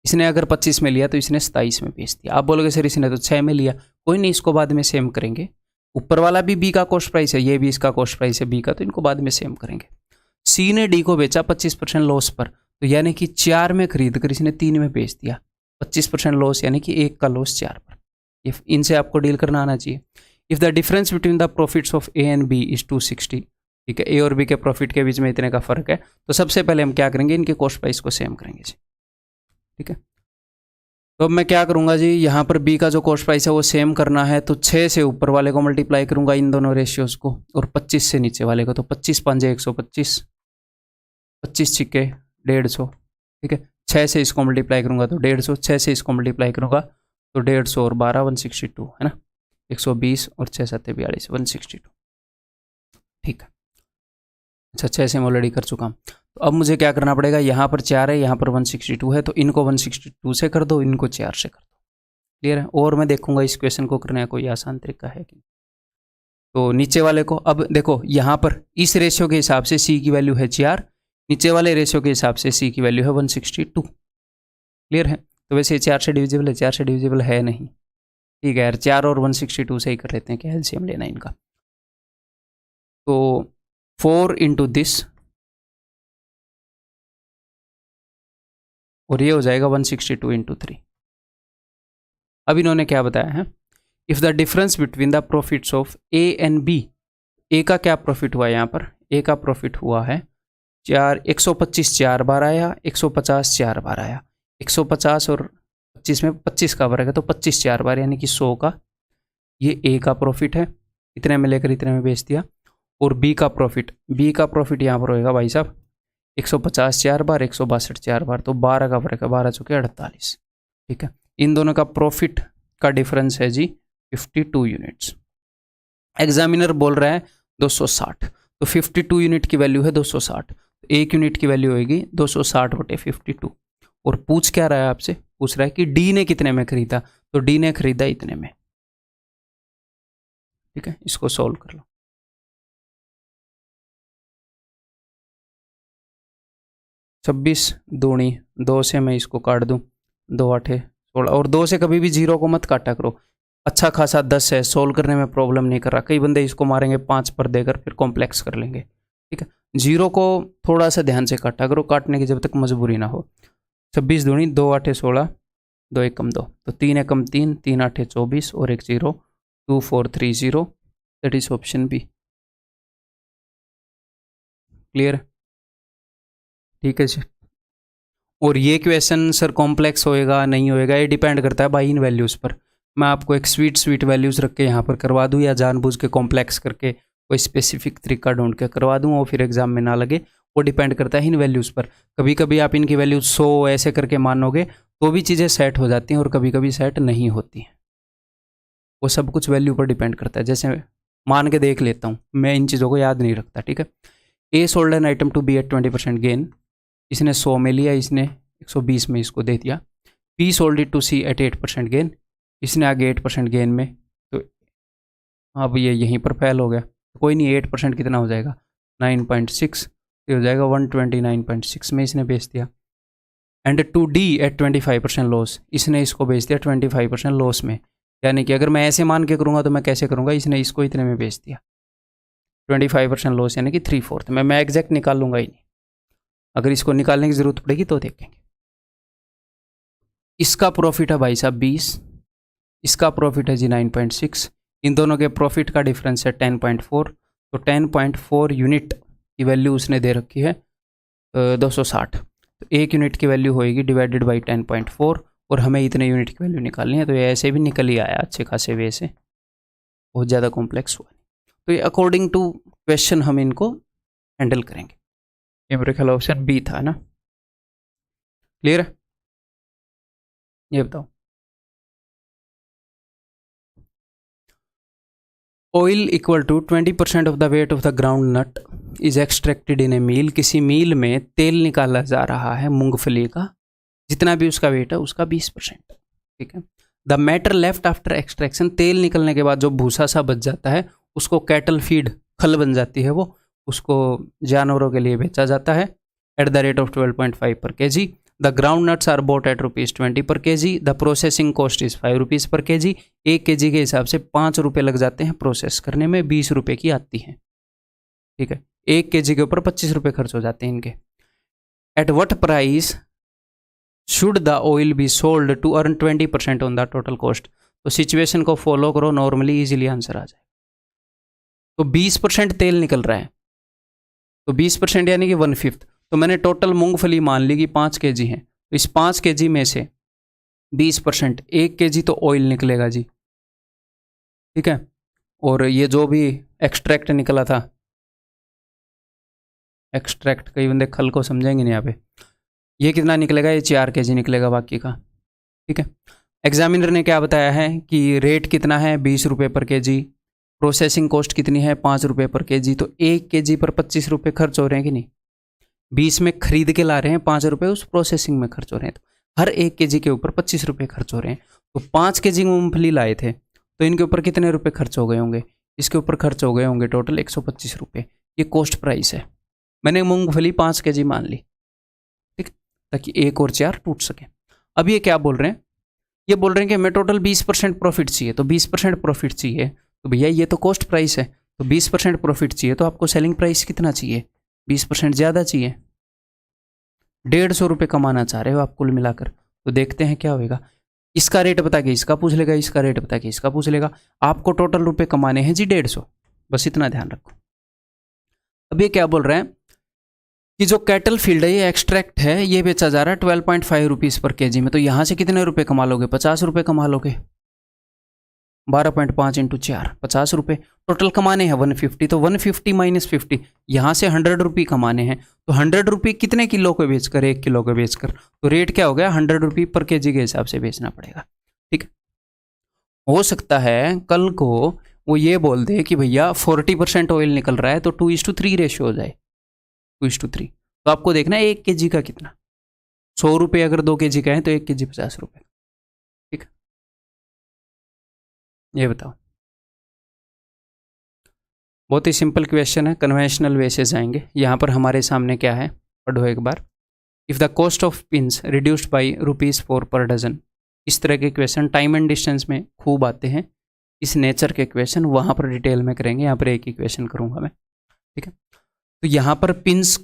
इसने अगर 25 में लिया तो इसने 27 में बेच दिया। आप बोलोगे सर इसने तो 6 में लिया, कोई नहीं, इसको बाद में सेम करेंगे। ऊपर वाला भी बी का कॉस्ट प्राइस है, ये भी इसका कॉस्ट प्राइस है बी का, तो इनको बाद में सेम करेंगे। सी ने डी को बेचा 25% लॉस पर, तो यानी कि 4 में खरीद कर इसने 3 में बेच दिया, 25% लॉस, यानी कि 1 का लॉस 4 पर। इफ इनसे आपको डील करना आना चाहिए। If the difference between the profits of A and B is 260, ठीक है, ए और बी के प्रॉफिट के बीच में इतने का फर्क है, तो सबसे पहले हम क्या करेंगे, इनके कॉस्ट प्राइस को सेम करेंगे जी। ठीक है, तो अब मैं क्या करूंगा जी, यहाँ पर बी का जो कॉस्ट प्राइस है वो सेम करना है, तो 6 से ऊपर वाले को मल्टीप्लाई करूंगा इन दोनों रेशियोज को, और 25 से नीचे वाले को, तो 25 पंजे 125, 25 छिक्के 150, ठीक है। 6 से इसको मल्टीप्लाई करूंगा तो 150, 6 से इसको मल्टीप्लाई करूंगा तो 150 और 12 162, है ना, 120 और 6 7 42 162, ठीक है। अच्छा, 6 से मैं ऑलरेडी कर चुका हूँ, तो अब मुझे क्या करना पड़ेगा, यहाँ पर 4 है, यहाँ पर 162 है, तो इनको 162 से कर दो, इनको 4 से कर दो। क्लियर है? और मैं देखूंगा इस क्वेश्चन को करने का कोई आसान तरीका है कि, तो नीचे वाले को, अब देखो यहाँ पर इस रेशियो के हिसाब से सी की वैल्यू है 4, नीचे वाले रेशियो के हिसाब से सी की वैल्यू है 162। क्लियर है? तो वैसे 4 से डिविजिबल है, 4 से डिविजिबल है नहीं, ठीक है यार, 4 और 162 से ही कर लेते हैं, क्या एलसीएम लेना इनका। तो 4 इंटू दिस, और ये हो जाएगा 162 इंटू 3, अब इन्होंने क्या बताया है, if the difference between the profits of A and B, A का क्या प्रॉफिट हुआ है यहाँ पर, ए का प्रॉफिट हुआ है 125 4 बार आया, 150 4 बार आया, 150 और 25 में 25 का वर्ग है तो 25 4 बार यानी कि 100 का ये ए का प्रॉफिट है, इतने में लेकर इतने में बेच दिया। और बी का प्रॉफिट यहाँ पर होएगा भाई साहब 150 4 बार, 162 4 बार, तो 12 का फर्क है, 12 चौके 48। ठीक है, इन दोनों का प्रॉफिट का डिफरेंस है जी 52 यूनिट्स। एग्जामिनर बोल रहा है 260, तो 52 यूनिट की वैल्यू है 260, एक यूनिट की वैल्यू होगी 260/52। और पूछ क्या रहा है आपसे, पूछ रहा है कि डी ने कितने में खरीदा, तो डी ने खरीदा इतने में। ठीक है, इसको सॉल्व कर लो। 26 दूनी 2 से मैं इसको काट दूं, 2 8 16, और 2 से कभी भी 0 को मत काटा करो। अच्छा खासा 10 है, सोल्व करने में प्रॉब्लम नहीं कर रहा। कई बंदे इसको मारेंगे 5 पर देकर फिर कॉम्प्लेक्स कर लेंगे। ठीक है, 0 को थोड़ा सा ध्यान से काटा करो, काटने की जब तक मजबूरी ना हो। 26 दूनी 2 8 16, 2 1 2, तो 3 1 3, 3 8 24 और एक 0, 2 4 3 0, that is option B. Clear? ठीक है जी। और ये क्वेश्चन सर कॉम्प्लेक्स होएगा नहीं होएगा, ये डिपेंड करता है बाई इन वैल्यूज़ पर। मैं आपको एक स्वीट वैल्यूज़ रख के यहाँ पर करवा दूँ या जानबूझ के कॉम्प्लेक्स करके कोई स्पेसिफिक तरीका ढूंढ के करवा दूँ और फिर एग्जाम में ना लगे, वो डिपेंड करता है इन वैल्यूज़ पर। कभी कभी आप इनकी वैल्यूज 100 ऐसे करके मानोगे तो भी चीज़ें सेट हो जाती हैं और कभी कभी सेट नहीं होती हैं। वो सब कुछ वैल्यू पर डिपेंड करता है। जैसे मान के देख लेता हूँ, मैं इन चीज़ों को याद नहीं रखता। ठीक है, A sold an item to B at 20% gain, इसने 100 में लिया, इसने 120 में इसको दे दिया। P sold it to C at 8% gain, इसने आगे 8% गेन में, तो अब ये यहीं पर फेल हो गया। तो कोई नहीं, 8% कितना हो जाएगा 9.6, ये हो जाएगा 129.6 में इसने बेच दिया। And to D at 25% loss, इसने इसको बेच दिया 25% लॉस में। यानी कि अगर मैं ऐसे मान के करूँगा तो मैं कैसे करूँगा, इसने इसको इतने में बेच दिया 25% लॉस यानी कि 3/4 में। मैं एग्जैक्ट निकाल लूँगा ही नहीं, अगर इसको निकालने की ज़रूरत पड़ेगी तो देखेंगे। इसका प्रॉफिट है भाई साहब 20, इसका प्रॉफिट है जी 9.6, इन दोनों के प्रॉफिट का डिफरेंस है 10.4, तो 10.4 यूनिट की वैल्यू उसने दे रखी है 260, तो एक यूनिट की वैल्यू होएगी डिवाइडेड बाई 10.4, और हमें इतने यूनिट की वैल्यू निकालनी है। तो ये ऐसे भी निकल ही आया अच्छे खासे वे से, बहुत ज़्यादा कॉम्प्लेक्स हुआ। तो ये अकॉर्डिंग टू क्वेश्चन हम इनको हैंडल करेंगे। ये मेरे ख्याल ऑप्शन बी था ना। क्लियर है? ये बताओ, oil equal to 20% of the weight of the ground nut is extracted in a mill, किसी मील में तेल निकाला जा रहा है मूंगफली का, जितना भी उसका वेट है उसका 20%। ठीक है, the matter left after extraction, तेल निकलने के बाद जो भूसा सा बच जाता है उसको कैटल फीड, खल बन जाती है वो, उसको जानवरों के लिए बेचा जाता है eight the rate of 12.5 per kg। The ground nuts are bought at ₹20 per kg, the processing cost is ₹5 per kg। 1 kg के हिसाब से 5 रुपये लग जाते हैं प्रोसेस करने में, 20 रुपये की आती है। ठीक है, 1 kg के ऊपर 25 रुपये खर्च हो जाते हैं इनके। At what price should the oil be sold to earn 20% on the total cost. तो सिचुएशन को फॉलो करो, नॉर्मली इजीली आंसर आ जाए। तो 20% तेल निकल रहा है, तो 20% यानी कि 1/5, तो मैंने टोटल मूंगफली मान ली कि 5 kg है, तो इस 5 kg में से 20% 1 kg तो ऑयल निकलेगा जी। ठीक है, और ये जो भी एक्सट्रैक्ट निकला था, एक्सट्रैक्ट कई बंदे खल को समझेंगे नहीं यहाँ पे, ये कितना निकलेगा, ये 4 kg निकलेगा बाकी का। ठीक है, एग्जामिनर ने क्या बताया है कि रेट कितना है 20 रुपये पर kg, प्रोसेसिंग कॉस्ट कितनी है 5 रुपये पर kg, तो 1 kg पर 25 रुपये खर्च हो रहे हैं कि नहीं, 20 में खरीद के ला रहे हैं, 5 रुपये उस प्रोसेसिंग में खर्च हो रहे हैं, तो हर 1 kg के ऊपर 25 रुपये खर्च हो रहे हैं। तो 5 kg मूंगफली लाए थे तो इनके ऊपर कितने रुपए खर्च हो गए होंगे, इसके ऊपर खर्च हो गए होंगे टोटल 125 रुपये। ये कॉस्ट प्राइस है, मैंने मूंगफली 5 kg मान ली, ठीक, ताकि 1 और 4 टूट सके। अब ये क्या बोल रहे हैं, ये बोल रहे हैं कि हमें टोटल 20% प्रॉफिट चाहिए, तो 20% प्रॉफिट चाहिए तो भैया ये तो कॉस्ट प्राइस है, तो 20% प्रॉफिट चाहिए तो आपको सेलिंग प्राइस कितना चाहिए, 20% ज़्यादा चाहिए, 150 रुपये कमाना चाह रहे हो आप कुल मिलाकर। तो देखते हैं क्या होएगा, इसका रेट बता के इसका पूछ लेगा, इसका रेट बता के इसका पूछ लेगा। आपको टोटल रुपए कमाने हैं जी 150, बस इतना ध्यान रखो। अब ये क्या बोल रहे हैं कि जो कैटल फील्ड है ये एक्सट्रैक्ट है, ये बेचा जा रहा है 12.5 रुपीज़ पर केजी में, तो यहाँ से कितने रुपए कमा लोगे? 50 रुपये कमा लोगे। 12.5 इंटू 4 50 रुपये टोटल कमाने हैं 150, तो 150 माइनस 50, यहाँ से 100 रुपये कमाने हैं, तो 100 रुपये कितने किलो को बेचकर? 1 किलो को बेचकर, तो रेट क्या हो गया? 100 रुपये पर केजी के हिसाब से बेचना पड़ेगा। ठीक है, हो सकता है कल को वो ये बोल दे कि भैया 40% ऑयल निकल रहा है, तो 2:3 रेशियो हो जाए, 2:3, तो आपको देखना है 1 केजी का कितना। 100 रुपये अगर 2 केजी का है तो 1 केजी 50 रुपये। ठीक है, ये बताओ। बहुत ही सिंपल क्वेश्चन है, कन्वेंशनल वे से जाएंगे। यहाँ पर हमारे सामने क्या है, पढ़ो एक बार। If the cost of pins reduced by ₹4 per dozen. इस तरह के क्वेश्चन टाइम एंड डिस्टेंस में खूब आते हैं, इस नेचर के क्वेश्चन वहाँ पर डिटेल में करेंगे, यहाँ पर एक ही क्वेश्चन करूँगा मैं। ठीक है, तो यहाँ पर पिन्स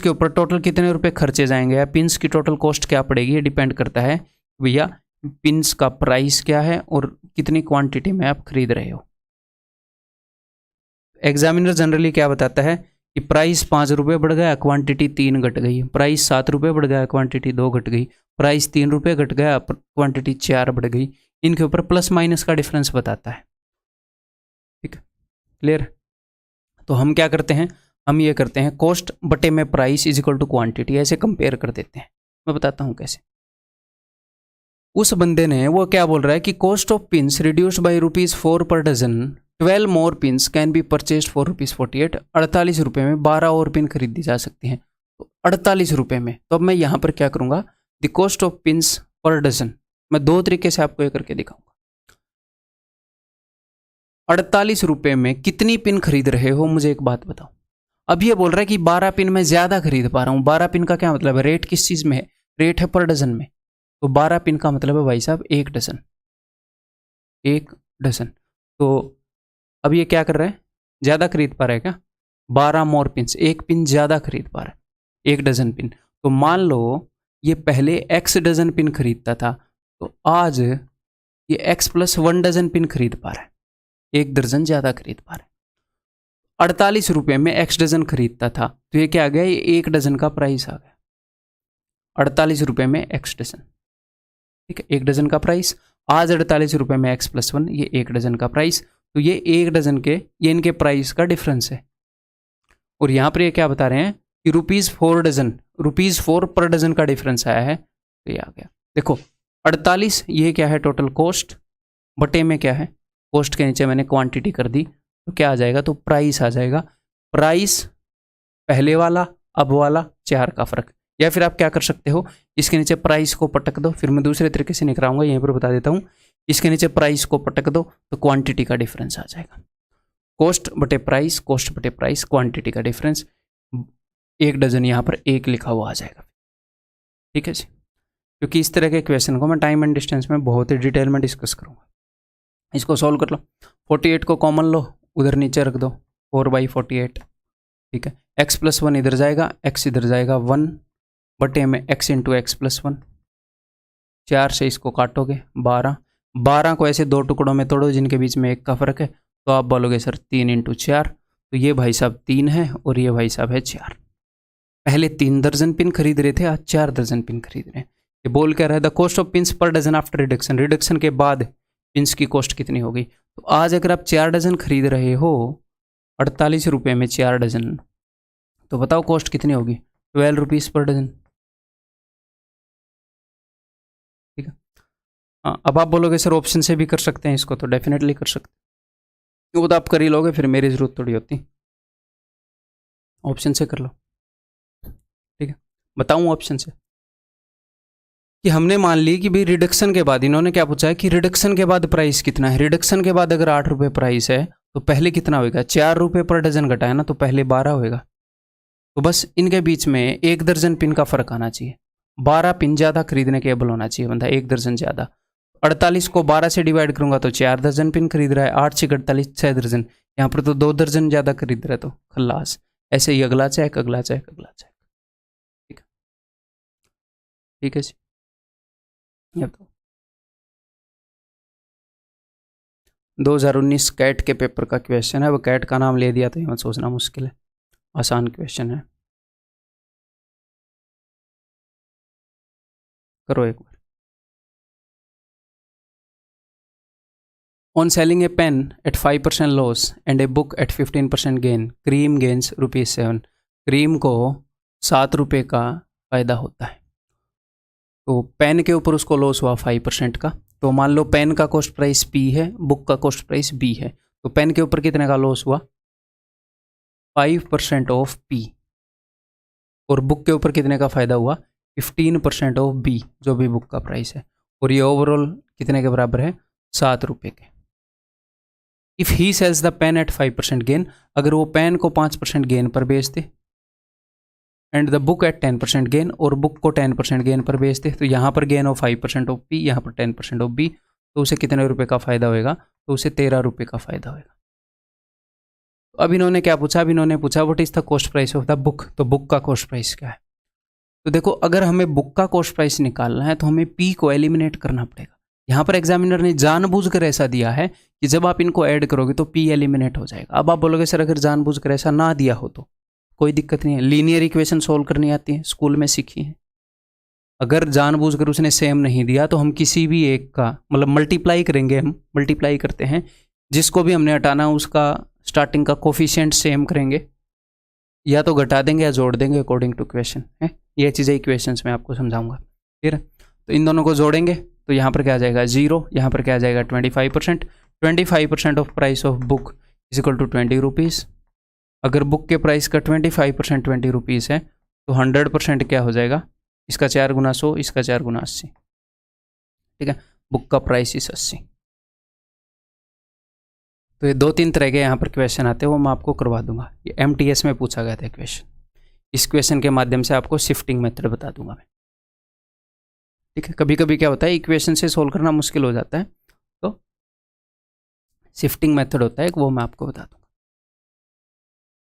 के ऊपर टोटल कितने रुपए खर्चे जाएंगे या पिन्स की टोटल कॉस्ट क्या पड़ेगी, ये डिपेंड करता है भैया पिन्स का प्राइस क्या है और कितनी क्वांटिटी में आप खरीद रहे हो। एग्जामिनर जनरली क्या बताता है कि प्राइस 5 रुपये बढ़ गया, क्वांटिटी 3 घट गई, प्राइस 7 रुपये बढ़ गया, क्वांटिटी 2 घट गई, प्राइस 3 रुपये घट गया, क्वांटिटी 4 बढ़ गई। इनके ऊपर प्लस माइनस का डिफरेंस बताता है। ठीक है, क्लियर? तो हम क्या करते हैं, हम ये करते हैं कॉस्ट बटे में price is equal to quantity, ऐसे कंपेयर कर देते हैं। मैं बताता हूँ कैसे। उस बंदे ने वो क्या बोल रहा है कि cost of pins reduced by ₹4 per dozen, 12 more pins can be purchased for ₹48। 48 रुपये में 12 और पिन खरीदी जा सकती हैं, तो 48 रुपये में। तो अब मैं यहाँ पर क्या करूँगा, the cost of pins per dozen, मैं 2 तरीके से आपको ये करके दिखाऊंगा। 48 रुपये में कितनी पिन खरीद रहे हो, मुझे एक बात बताओ। अब ये बोल रहा है कि 12 पिन मैं ज़्यादा खरीद पा रहा हूँ। 12 पिन का क्या मतलब है, रेट किस चीज़ में है, रेट है पर डजन में, तो 12 पिन का मतलब है भाई साहब 1 डजन, 1 डजन। तो अब ये क्या कर रहा है, ज़्यादा खरीद पा रहा है क्या? 12 मोर पिन्स, 1 पिन ज़्यादा खरीद पा रहा है, 1 डजन पिन। तो मान लो ये पहले X डजन पिन खरीदता था, तो आज ये X + 1 डजन पिन खरीद पा रहा है, 1 दर्जन ज़्यादा खरीद पा रहा है। 48 रुपये में X डजन खरीदता था, तो ये क्या आ गया, ये 1 डजन का प्राइस आ गया। 48 रुपये में X डजन, ठीक है, 1 डजन का प्राइस। आज 48 रुपये में X + 1, ये 1 डजन का प्राइस। तो ये 1 डजन के, ये इनके प्राइस का डिफरेंस है। और यहाँ पर ये क्या बता रहे हैं कि ₹4 डजन, ₹4 पर डजन का डिफरेंस आया है, तो ये आ गया। देखो 48 ये क्या है, टोटल कॉस्ट बटे में क्या है, कॉस्ट के नीचे मैंने क्वांटिटी कर दी, तो क्या आ जाएगा, तो प्राइस आ जाएगा। प्राइस पहले वाला अब वाला 4 का फर्क। या फिर आप क्या कर सकते हो, इसके नीचे प्राइस को पटक दो, फिर मैं दूसरे तरीके से निकलाऊंगा, यहीं पर बता देता हूँ। इसके नीचे प्राइस को पटक दो तो क्वांटिटी का डिफरेंस आ जाएगा। कॉस्ट बटे प्राइस, कॉस्ट बटे प्राइस, क्वांटिटी का डिफरेंस। 1 डजन यहाँ पर 1 लिखा हुआ आ जाएगा। ठीक है जी, क्योंकि इस तरह के क्वेश्चन को मैं टाइम एंड डिस्टेंस में बहुत ही डिटेल में डिस्कस करूँगा। इसको सॉल्व कर लो, 48 को कॉमन लो, उधर नीचे रख दो, 4/48। ठीक है, X + 1 इधर जाएगा, X इधर जाएगा, 1 बटे में X × X + 1। 4 से इसको काटोगे 12, 12 को ऐसे 2 टुकड़ों में तोड़ो जिनके बीच में 1 का फर्क है, तो आप बोलोगे सर 3 × 4, तो ये भाई साहब 3 है और ये भाई साहब है 4। पहले 3 दर्जन पिन खरीद रहे थे, आज 4 दर्जन पिन खरीद रहे हैं। ये बोल क्या रहा है, the cost of pins per dozen after reduction, reduction के बाद पिन्स की कॉस्ट कितनी होगी। तो आज अगर आप 4 डजन खरीद रहे हो 48 रुपये में 4 डजन, तो बताओ कॉस्ट कितनी होगी, 12 रुपीज़ पर डजन। ठीक है, हाँ, अब आप बोलोगे सर ऑप्शन से भी कर सकते हैं इसको, तो डेफिनेटली कर सकते हैं, वो तो आप कर ही लोगे, फिर मेरी ज़रूरत थोड़ी होती, ऑप्शन से कर लो। ठीक है, बताऊँ ऑप्शन से कि हमने मान ली कि भाई रिडक्शन के बाद, इन्होंने क्या पूछा है कि रिडक्शन के बाद प्राइस कितना है। रिडक्शन के बाद अगर 8 रुपये प्राइस है तो पहले कितना होगा, 4 रुपये पर डजन घटा है ना, तो पहले 12 होएगा। तो बस इनके बीच में 1 दर्जन पिन का फर्क आना चाहिए, 12 पिन ज़्यादा खरीदने के एबल होना चाहिए बंदा, 1 दर्जन ज़्यादा। 48 को 12 से डिवाइड करूंगा तो 4 दर्जन पिन खरीद रहा है, 8 से 48 6 दर्जन, यहाँ पर तो 2 दर्जन ज़्यादा खरीद रहा है, तो खल्लास। ऐसे ही अगला चेक, अगला चेक, अगला चेक। ठीक है, ठीक है जी। ये तो 2019 कैट के पेपर का क्वेश्चन है। वो कैट का नाम ले दिया तो यहाँ सोचना मुश्किल है, आसान क्वेश्चन है। करो एक बार। On selling a pen at 5% loss and a book at 15% gain, cream gains ₹7। Cream को 7 रुपये का फ़ायदा होता है, तो पेन के ऊपर उसको लॉस हुआ 5% का। तो मान लो पेन का कॉस्ट प्राइस P है, बुक का कॉस्ट प्राइस B है, तो पेन के ऊपर कितने का लॉस हुआ? 5% ऑफ P। और बुक के ऊपर कितने का फ़ायदा हुआ? 15% ऑफ B, जो भी बुक का प्राइस है। और ये ओवरऑल कितने के बराबर है? 7 रुपये के। If he sells the pen at 5% gain, अगर वो पेन को 5% गेन पर बेच दे, and the book at 10% gain, और बुक को 10% गेन पर बेच दे, तो यहाँ पर गेन हो 5% ऑफ P, यहाँ पर 10% ऑफ B, तो उसे कितने रुपए का फ़ायदा होएगा? तो उसे 13 रुपये का फ़ायदा होएगा। अब इन्होंने क्या पूछा? अब इन्होंने पूछा what is the cost price of the book, तो बुक का कॉस्ट प्राइस क्या है? तो देखो, अगर हमें बुक का कॉस्ट प्राइस निकालना है तो हमें P को एलिमिनेट करना पड़ेगा। यहाँ पर एग्जामिनर ने जानबूझकर ऐसा दिया है कि जब आप इनको ऐड करोगे तो P एलिमिनेट हो जाएगा। अब आप बोलोगे सर अगर जानबूझकर ऐसा ना दिया हो तो कोई दिक्कत नहीं है, लीनियर इक्वेशन सोल्व करनी आती है, स्कूल में सीखी है। अगर जानबूझकर उसने सेम नहीं दिया तो हम किसी भी एक का मतलब मल्टीप्लाई करेंगे, हम मल्टीप्लाई करते हैं, जिसको भी हमने हटाना उसका स्टार्टिंग का कोफिशिएंट सेम करेंगे, या तो घटा देंगे या जोड़ देंगे अकॉर्डिंग टू क्वेश्चन है। ये चीज़ें इक्वेशंस में आपको समझाऊंगा। फिर तो इन दोनों को जोड़ेंगे तो यहाँ पर क्या आ जाएगा? 0, यहाँ पर क्या आ जाएगा? 25%। 25% of price of book is equal to 20 rupees. अगर बुक के प्राइस का 25% 20 रुपीज़ है तो 100% क्या हो जाएगा? इसका 4 गुना 100, इसका 4 गुना 80। ठीक है, बुक का प्राइस इस 80। तो ये 2-3 तरह के यहाँ पर क्वेश्चन आते हैं, वो मैं आपको करवा दूंगा। ये MTS में पूछा गया था क्वेश्चन। इस क्वेश्चन के माध्यम से आपको शिफ्टिंग मेथड बता दूंगा मैं। ठीक है, कभी कभी क्या होता है इक्वेशन से सोल्व करना मुश्किल हो जाता है, तो शिफ्टिंग मेथड होता है, वो मैं आपको बता दूंगा।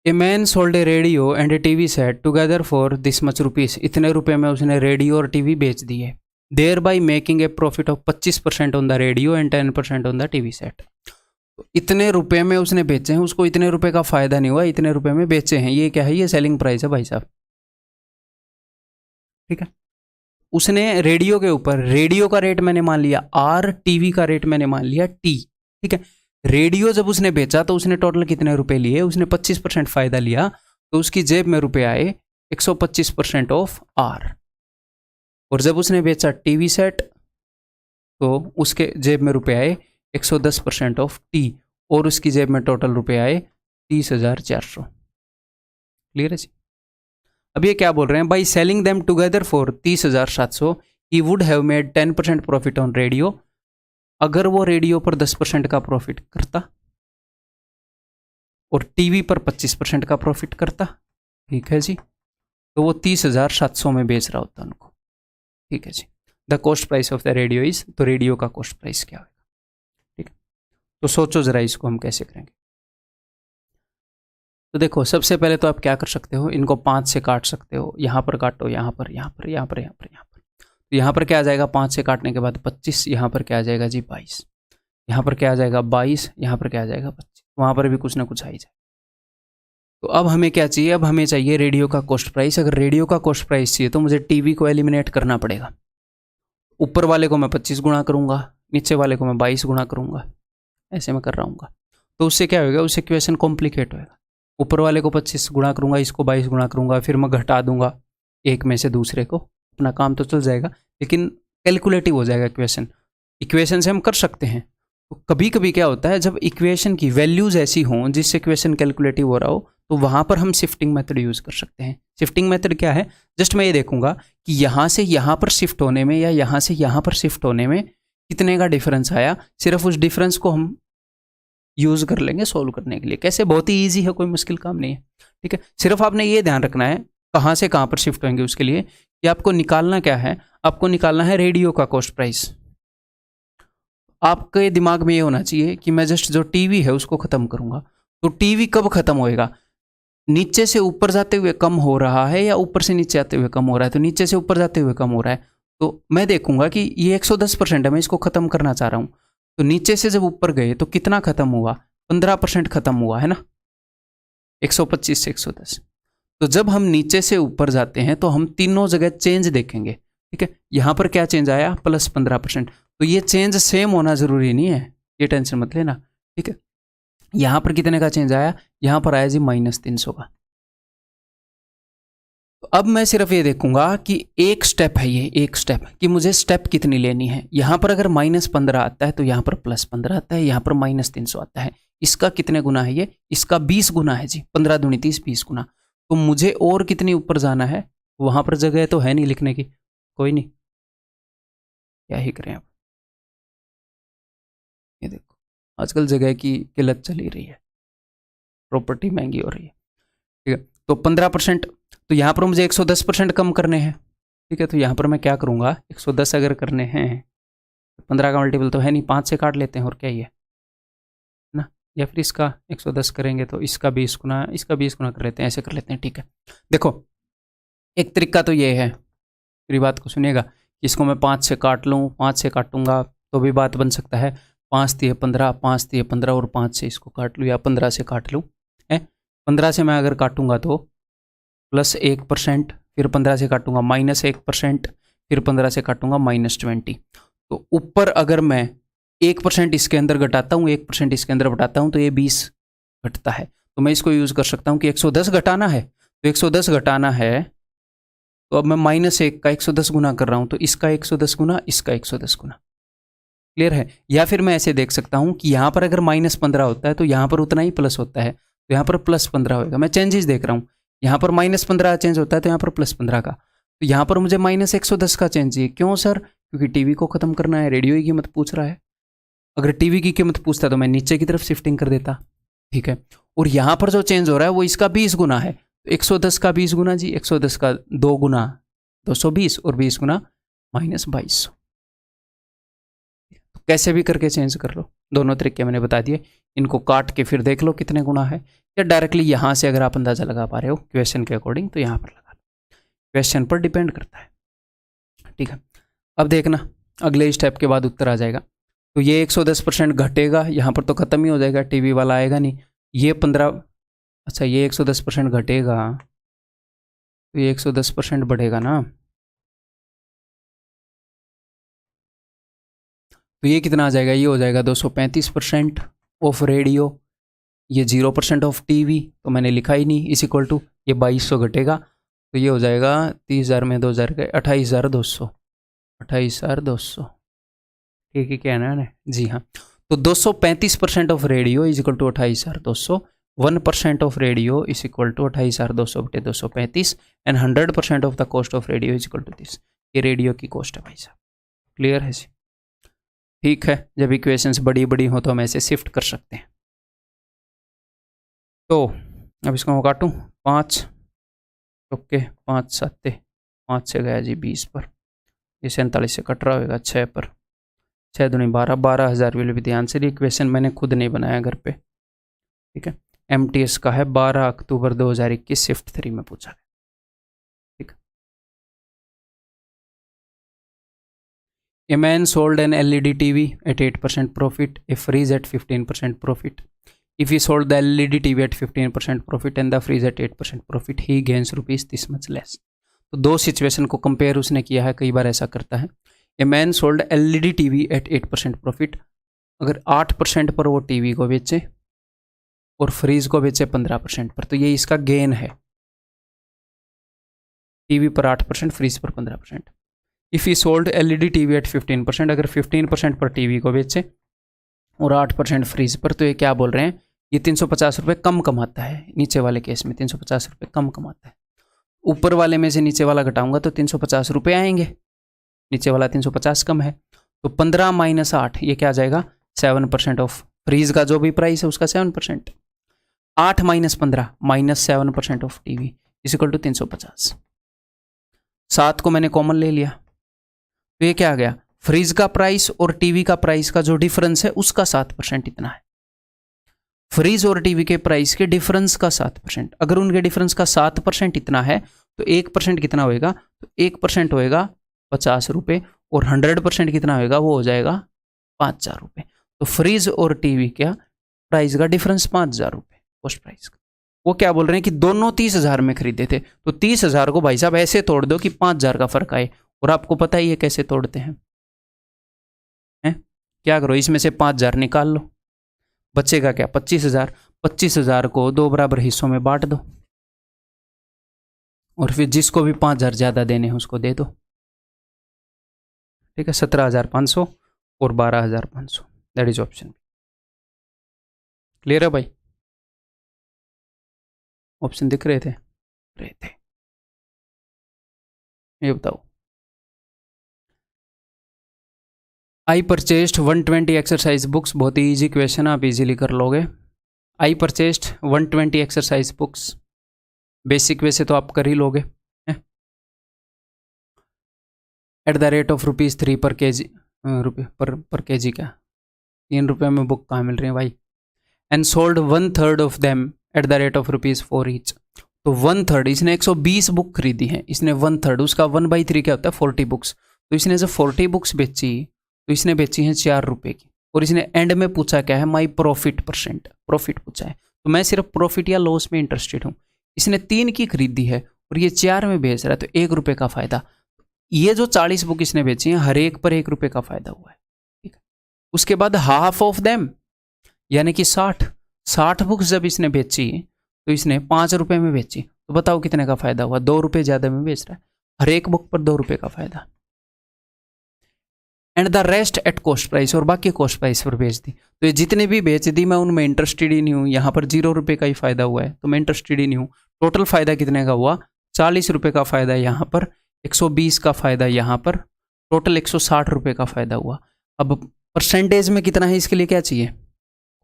A man sold a radio and a TV set together for this much rupees. इतने रुपए में उसने रेडियो और टीवी बेच दिए। Thereby making a profit of 25% on the radio and 10% on the TV set. तो इतने रुपए में उसने बेचे हैं, उसको इतने रुपए का फायदा नहीं हुआ, इतने रुपए में बेचे हैं। ये क्या है? ये सेलिंग प्राइस है भाई साहब। ठीक है, उसने रेडियो के ऊपर, रेडियो का रेट मैंने मान लिया R, टीवी का रेट मैंने मान लिया T। ठीक है, रेडियो जब उसने बेचा तो उसने टोटल कितने रुपए लिए? उसने 25% फायदा लिया, तो उसकी जेब में रुपए आए 125% ऑफ R। और जब उसने बेचा टीवी सेट तो उसके जेब में रुपए आए 110% ऑफ T, और उसकी जेब में टोटल रुपए आए 30,400। क्लियर है जी? अब ये क्या बोल रहे हैं? By selling them together for 30,700 he would have made 10% profit on radio. अगर वो रेडियो पर 10% का प्रॉफिट करता और टीवी पर 25% का प्रॉफिट करता, ठीक है जी, तो वो 30,700 में बेच रहा होता उनको। ठीक है जी, the cost price of the radio is, तो रेडियो का कॉस्ट प्राइस क्या होगा? ठीक है, तो सोचो जरा इसको हम कैसे करेंगे। तो देखो, सबसे पहले तो आप क्या कर सकते हो, इनको 5 से काट सकते हो। यहाँ पर काटो, यहाँ पर, यहाँ पर, यहाँ पर, यहाँ पर, यहाँ पर। तो यहाँ पर क्या आ जाएगा? 5 से काटने के बाद 25। यहाँ पर क्या आ जाएगा जी? 22। यहाँ पर क्या आ जाएगा? 22। यहाँ पर क्या आ जाएगा? 25। वहाँ पर भी कुछ ना कुछ आ ही जाए। तो अब हमें क्या चाहिए? अब हमें चाहिए रेडियो का कॉस्ट प्राइस। अगर रेडियो का कॉस्ट प्राइस चाहिए तो मुझे टीवी को एलिमिनेट करना पड़ेगा। ऊपर वाले को मैं 25 गुणा करूँगा, नीचे वाले को मैं 22 गुणा करूँगा, ऐसे मैं कर रहा हूँ। तो उससे क्या होगा? उससे क्वेश्चन कॉम्प्लिकेट होएगा। ऊपर वाले को 25 गुणा करूँगा, इसको 22 गुणा करूँगा, फिर मैं घटा दूंगा एक में से दूसरे को, अपना काम तो चल जाएगा, लेकिन कैलकुलेटिव हो जाएगा क्वेश्चन। इक्वेशन से हम कर सकते हैं। तो कभी कभी क्या होता है, जब इक्वेशन की वैल्यूज़ ऐसी हों जिससे क्वेश्चन कैलकुलेटिव हो रहा हो, तो वहाँ पर हम शिफ्टिंग मेथड यूज़ कर सकते हैं। शिफ्टिंग मेथड क्या है? जस्ट मैं ये देखूंगा कि यहाँ से यहाँ पर शिफ्ट होने में या यहाँ से यहाँ पर शिफ्ट होने में कितने का डिफरेंस आया, सिर्फ उस डिफरेंस को हम यूज़ कर लेंगे सोल्व करने के लिए। कैसे? बहुत ही ईजी है, कोई मुश्किल काम नहीं है। ठीक है, सिर्फ आपने ये ध्यान रखना है कहाँ से कहाँ पर शिफ्ट होंगे उसके लिए, कि आपको निकालना क्या है? आपको निकालना है रेडियो का कॉस्ट प्राइस। आपके दिमाग में ये होना चाहिए कि मैं जस्ट जो टीवी है उसको ख़त्म करूँगा। तो टीवी कब ख़त्म होएगा? नीचे से ऊपर जाते हुए कम हो रहा है या ऊपर से नीचे आते हुए कम हो रहा है? तो नीचे से ऊपर जाते हुए कम हो रहा है, तो मैं देखूंगा कि ये 110% है, मैं इसको खत्म करना चाह रहा हूँ। तो नीचे से जब ऊपर गए तो कितना खत्म हुआ, 15% खत्म हुआ है ना, 125 से 110। तो जब हम नीचे से ऊपर जाते हैं तो हम तीनों जगह चेंज देखेंगे, ठीक है। यहाँ पर क्या चेंज आया, प्लस 15%। तो ये चेंज सेम होना जरूरी नहीं है, ये टेंशन मत लेना, ठीक है। यहाँ पर कितने का चेंज आया, यहाँ पर आया जी -300 का। तो अब मैं सिर्फ ये देखूंगा कि एक स्टेप है, ये एक स्टेप कि मुझे स्टेप कितनी लेनी है। यहाँ पर अगर -15 आता है तो यहाँ पर +15 आता है, यहाँ पर -300 आता है। इसका कितने गुना है ये, इसका 20 गुना है जी, 15 दूनी 30, 20 गुना। तो मुझे और कितनी ऊपर जाना है, वहां पर जगह तो है नहीं लिखने की, कोई नहीं, क्या ही करें अब। ये देखो आजकल जगह की किल्लत चली रही है, प्रॉपर्टी महंगी हो रही है, ठीक है। तो 15%, तो यहाँ पर मुझे 110% कम करने हैं, ठीक है। तो यहाँ पर मैं क्या करूँगा, 110 अगर करने हैं, 15 का मल्टीपल तो है नहीं, 5 से काट लेते हैं, और क्या ही है ना। या फिर इसका 110 करेंगे तो इसका 20 गुना, इसका 20 गुना कर लेते हैं, ऐसे कर लेते हैं, ठीक है। देखो एक तरीका तो ये है, मेरी बात को सुनिएगा, इसको मैं 5 से काट लूँ, 5 से काटूंगा तो भी बात बन सकता है, 5 × 15, 5 × 15 और 5 से इसको काट लूँ या 15 से काट लूँ, है। 15 से मैं अगर काटूंगा तो +1%, फिर 15 से काटूंगा -1%, फिर 15 से काटूंगा -20। तो ऊपर अगर मैं 1% इसके अंदर घटाता हूँ, 1% इसके अंदर घटाता हूँ, तो ये 20 घटता है। तो मैं इसको यूज़ कर सकता हूँ कि 110 घटाना है, तो 110 घटाना है, तो अब मैं -1 का 110 गुना कर रहा हूँ, तो इसका 110 गुना, इसका 110 गुना, क्लियर है। या फिर मैं ऐसे देख सकता हूँ कि यहाँ पर अगर -15 होता है तो यहाँ पर उतना ही प्लस होता है, तो यहाँ पर +15 होगा। मैं चेंजेस देख रहा हूँ, यहाँ पर -15 चेंज होता है तो यहाँ पर +15 का, तो यहाँ पर मुझे -110 का चेंज चाहिए। क्यों सर, क्योंकि टीवी को खत्म करना है, रेडियो की कीमत पूछ रहा है। अगर टीवी की कीमत पूछता तो मैं नीचे की तरफ शिफ्टिंग कर देता, ठीक है। और यहाँ पर जो चेंज हो रहा है वो इसका 20 गुना है, तो 110 का 20 गुना जी, 110 का 2 गुना 220 और 20 गुना -2200। तो कैसे भी करके चेंज कर लो, दोनों तरीके मैंने बता दिए। इनको काट के फिर देख लो कितने गुना है, या डायरेक्टली यहाँ से अगर आप अंदाज़ा लगा पा रहे हो क्वेश्चन के अकॉर्डिंग तो यहाँ पर लगा लो, क्वेश्चन पर डिपेंड करता है, ठीक है। अब देखना अगले स्टेप के बाद उत्तर आ जाएगा। तो ये 110% घटेगा, यहाँ पर तो ख़त्म ही हो जाएगा, टीवी वाला आएगा नहीं। ये 15, अच्छा ये 110% घटेगा तो ये 110% बढ़ेगा ना, तो ये कितना आ जाएगा, ये हो जाएगा 235% ऑफ रेडियो, ये 0% ऑफ टीवी, तो मैंने लिखा ही नहीं, इस इक्वल टू ये 2200 घटेगा, तो ये हो जाएगा 30,000 में 2000 का 28,200, 28,200, ठीक है, क्या है ना जी हाँ। तो 235% of radio is equal to 28,200, 1% of radio is equal to 28,200 बटे 235, and 100% of the cost of radio is equal to this. ये रेडियो की कॉस्ट है भाई साहब, क्लियर है जी, ठीक है। जब इक्वेशंस बड़ी बड़ी हो तो हम ऐसे शिफ्ट कर सकते हैं। तो अब इसको मैं काटूँ, 5 ओके, 5 7 5 से गया जी 20 पर, ये 47 से कट रहा होगा 6 पर, 6 दूनी 12, 12,000 विल बी द आंसर। ये क्वेश्चन मैंने खुद नहीं बनाया घर पे, ठीक है। MTS का है, 12 अक्टूबर 2021 शिफ्ट 3 में पूछा है, ठीक है। A man sold an LED TV at 8% profit, a fridge at 15% profit. If he sold the LED TV at 15% profit and the fridge at 8% profit, he gains rupees this much less. तो दो situation को compare उसने किया है, कई बार ऐसा करता है। A man sold LED TV at 8% profit, अगर 8% पर वो टीवी को बेचे और फ्रीज को बेचे 15% पर, तो ये इसका गेन है, टीवी पर 8%, फ्रीज पर 15%। If he sold LED TV at 15%, अगर 15% पर टीवी को बेचे और 8% फ्रीज पर, तो ये क्या बोल रहे हैं, ये 350 रुपये कम कमाता है। नीचे वाले केस में 350 रुपये कम कमाता है, ऊपर वाले में से नीचे वाला घटाऊंगा तो 350 रुपये आएंगे, नीचे वाला 350 कम है, तो 15 - 8 ये क्या आ जाएगा, 7% ऑफ फ्रीज का जो भी प्राइस है उसका 7%, 8 - 15 -7% of TV is equal to 350। 7 को मैंने कॉमन ले लिया, तो ये क्या आ गया, फ्रीज का प्राइस और टीवी का प्राइस का जो डिफरेंस है उसका 7% इतना है। फ्रीज और टीवी के प्राइस के डिफरेंस का 7%, अगर उनके डिफरेंस का 7% इतना है तो 1% कितना होएगा, तो 1% होएगा 50 रुपये, और 100% कितना होगा, वो हो जाएगा 5,000 रुपये। तो फ्रिज और टीवी क्या प्राइस का डिफरेंस 5,000 रुपये कॉस्ट प्राइस का। वो क्या बोल रहे हैं कि दोनों 30,000 में खरीदे थे, तो 30,000 को भाई साहब ऐसे तोड़ दो कि 5,000 का फर्क आए, और आपको पता ही है कैसे तोड़ते हैं, क्या करो, इसमें से 5,000 निकाल लो, बचेगा क्या 25,000। 25,000 को 2 बराबर हिस्सों में बांट दो, और फिर जिसको भी 5,000 ज़्यादा देने हैं उसको दे दो। ठीक है, 17,500 और 12,500, दैट इज ऑप्शन। क्लियर है भाई? ऑप्शन दिख रहे थे? ये बताओ। आई परचेस्ड 120 एक्सरसाइज बुक्स, बहुत ही ईजी क्वेश्चन, आप इजीली कर लोगे। आई परचेस्ड 120 एक्सरसाइज बुक्स, बेसिक वैसे तो आप कर ही लोगे। एट द रेट ऑफ ₹3 पर के जी, रुपये पर के जी, क्या 3 रुपये में बुक कहाँ मिल रही है भाई। And sold 1/3 of them at the rate of ₹4 each. तो 1/3, इसने 120 बुक खरीदी है, इसने 1/3, उसका 1/3 क्या होता है 40 बुक्स। तो इसने जब 40 बुक्स बेची तो इसने बेची हैं 4 रुपये की, और इसने एंड में पूछा क्या है, माई प्रॉफिट परसेंट, प्रॉफिट पूछा है। तो मैं सिर्फ प्रॉफिट या लॉस में इंटरेस्टेड हूँ। इसने 3 की खरीदी है और ये 4 में बेच रहा है, तो 1 रुपये का फायदा। ये जो 40 बुक इसने बेची हैं, हर एक पर 1 रुपये का फायदा हुआ है। ठीक है, उसके बाद हाफ ऑफ देम, यानी कि 60 बुक्स जब इसने बेची तो इसने 5 रुपये में बेची, तो बताओ कितने का फायदा हुआ, 2 रुपये ज़्यादा में बेच रहा है, हर एक बुक पर 2 रुपये का फायदा। And the rest at cost price, और बाकी कॉस्ट प्राइस पर बेच दी। तो ये जितने भी बेच दी मैं उनमें इंटरेस्टेड ही नहीं हूँ, यहाँ पर 0 रुपये का ही फायदा हुआ है, तो मैं इंटरेस्टेड ही नहीं हूँ। टोटल फायदा कितने का हुआ, 40 रुपये का फायदा यहाँ पर, 120 का फायदा यहाँ पर, टोटल 160 रुपये का फायदा हुआ। अब परसेंटेज में कितना है, इसके लिए क्या चाहिए,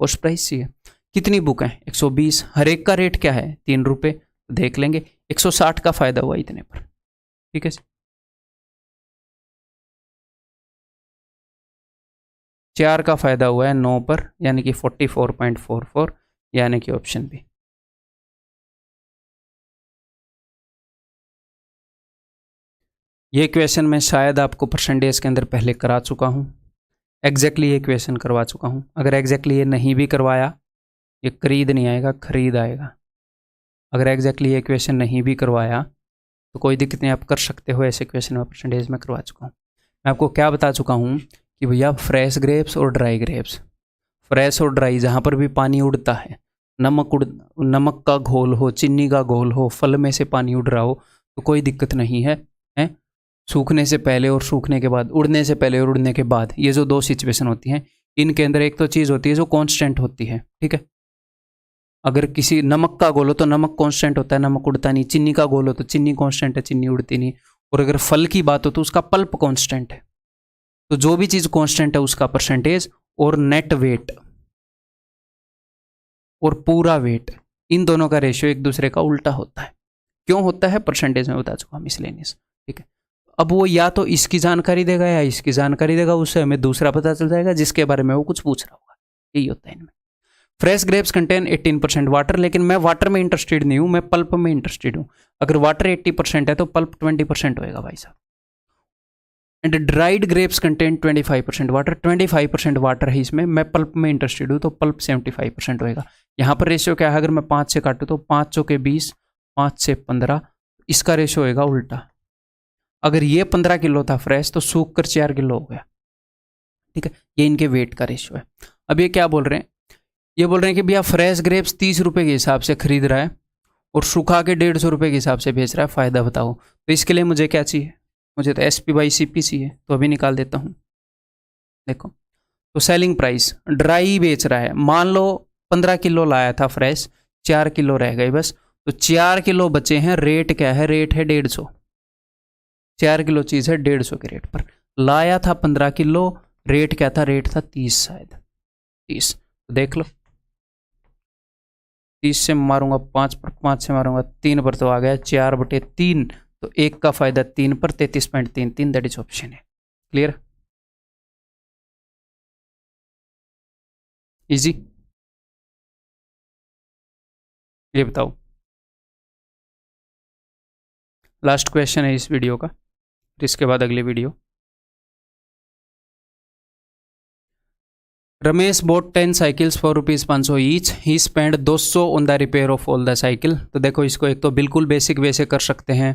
कॉस्ट प्राइस चाहिए। कितनी बुक है 120, हर एक का रेट क्या है 3 रुपये, देख लेंगे 160 का फायदा हुआ इतने पर। ठीक है, 4 का फायदा हुआ है 9 पर, यानी कि 44.44, यानी कि ऑप्शन बी। ये क्वेश्चन मैं शायद आपको परसेंटेज के अंदर पहले करा चुका हूँ, एग्जैक्टली ये क्वेश्चन करवा चुका हूँ। अगर एग्जैक्टली ये नहीं भी करवाया, ये खरीद नहीं आएगा, खरीद आएगा। अगर एग्जैक्टली ये क्वेश्चन नहीं भी करवाया तो कोई दिक्कत नहीं, आप कर सकते हो, ऐसे क्वेश्चन में परसेंटेज में करवा चुका हूँ। मैं आपको क्या बता चुका हूँ कि भैया फ्रेश ग्रेप्स और ड्राई ग्रेप्स, फ्रेश और ड्राई जहाँ पर भी पानी उड़ता है, नमक का घोल हो, चीनी का घोल हो, फल में से पानी उड़ रहा हो, तो कोई दिक्कत नहीं है, सूखने से पहले और सूखने के बाद, उड़ने से पहले और उड़ने के बाद, ये जो 2 सिचुएशन होती हैं, इनके अंदर एक तो चीज़ होती है जो कांस्टेंट होती है। ठीक है, अगर किसी नमक का घोल हो तो नमक कांस्टेंट होता है, नमक उड़ता नहीं। चीनी का घोल हो तो चीनी कांस्टेंट है, चीनी उड़ती नहीं। और अगर फल की बात हो तो उसका पल्प कांस्टेंट है। तो जो भी चीज़ कांस्टेंट है उसका परसेंटेज, और नेट वेट और पूरा वेट, इन दोनों का रेशियो एक दूसरे का उल्टा होता है। क्यों होता है, परसेंटेज में बता चुका मिसलेनियस। ठीक है, अब वो या तो इसकी जानकारी देगा या इसकी जानकारी देगा, उससे हमें दूसरा पता चल जाएगा जिसके बारे में वो कुछ पूछ रहा होगा। यही होता है इनमें। फ्रेश ग्रेप्स कंटेन 18% वाटर, लेकिन मैं वाटर में इंटरेस्टेड नहीं हूँ, मैं पल्प में इंटरेस्टेड हूँ। अगर वाटर 80% है तो पल्प 20% होएगा भाई साहब। And dried grapes contain 25% water, 25% water है इसमें, मैं पल्प में इंटरेस्टेड हूँ, तो पल्प 75% होएगा। यहाँ पर रेशियो क्या है, अगर मैं 5 से काटूँ तो 5 चौके 20, 5 से 15, इसका रेशियो होएगा उल्टा। अगर ये 15 किलो था फ्रेश तो सूख कर 4 किलो हो गया। ठीक है, ये इनके वेट का रेशियो है। अब ये क्या बोल रहे हैं, ये बोल रहे हैं कि भैया फ्रेश ग्रेप्स 30 रुपये के हिसाब से खरीद रहा है और सूखा के 150 रुपये के हिसाब से बेच रहा है, फ़ायदा बताओ। तो इसके लिए मुझे क्या चाहिए, मुझे तो SP/CP चाहिए, तो अभी निकाल देता हूँ। देखो, तो सेलिंग प्राइस, ड्राई बेच रहा है, मान लो 15 किलो लाया था फ्रेश, 4 किलो रह गए बस, तो 4 किलो बचे हैं। रेट क्या है, रेट है 150, 4 किलो चीज़ है 150 के रेट पर। लाया था 15 किलो, रेट क्या था, रेट था 30, शायद 30। तो देख लो, 30 से मारूंगा 5 पर, 5 से मारूंगा 3 पर, तो आ गया 4/3, तो 1 का फायदा 3 पर, 33.33, दैट इज ऑप्शन है। Clear, easy. ये बताओ, लास्ट क्वेश्चन है इस वीडियो का, फिर इसके बाद अगली video. Ramesh bought 10 cycles for ₹500 each, he spend 200 on the repair of all the cycle. तो देखो इसको एक तो बिल्कुल बेसिक वे से कर सकते हैं,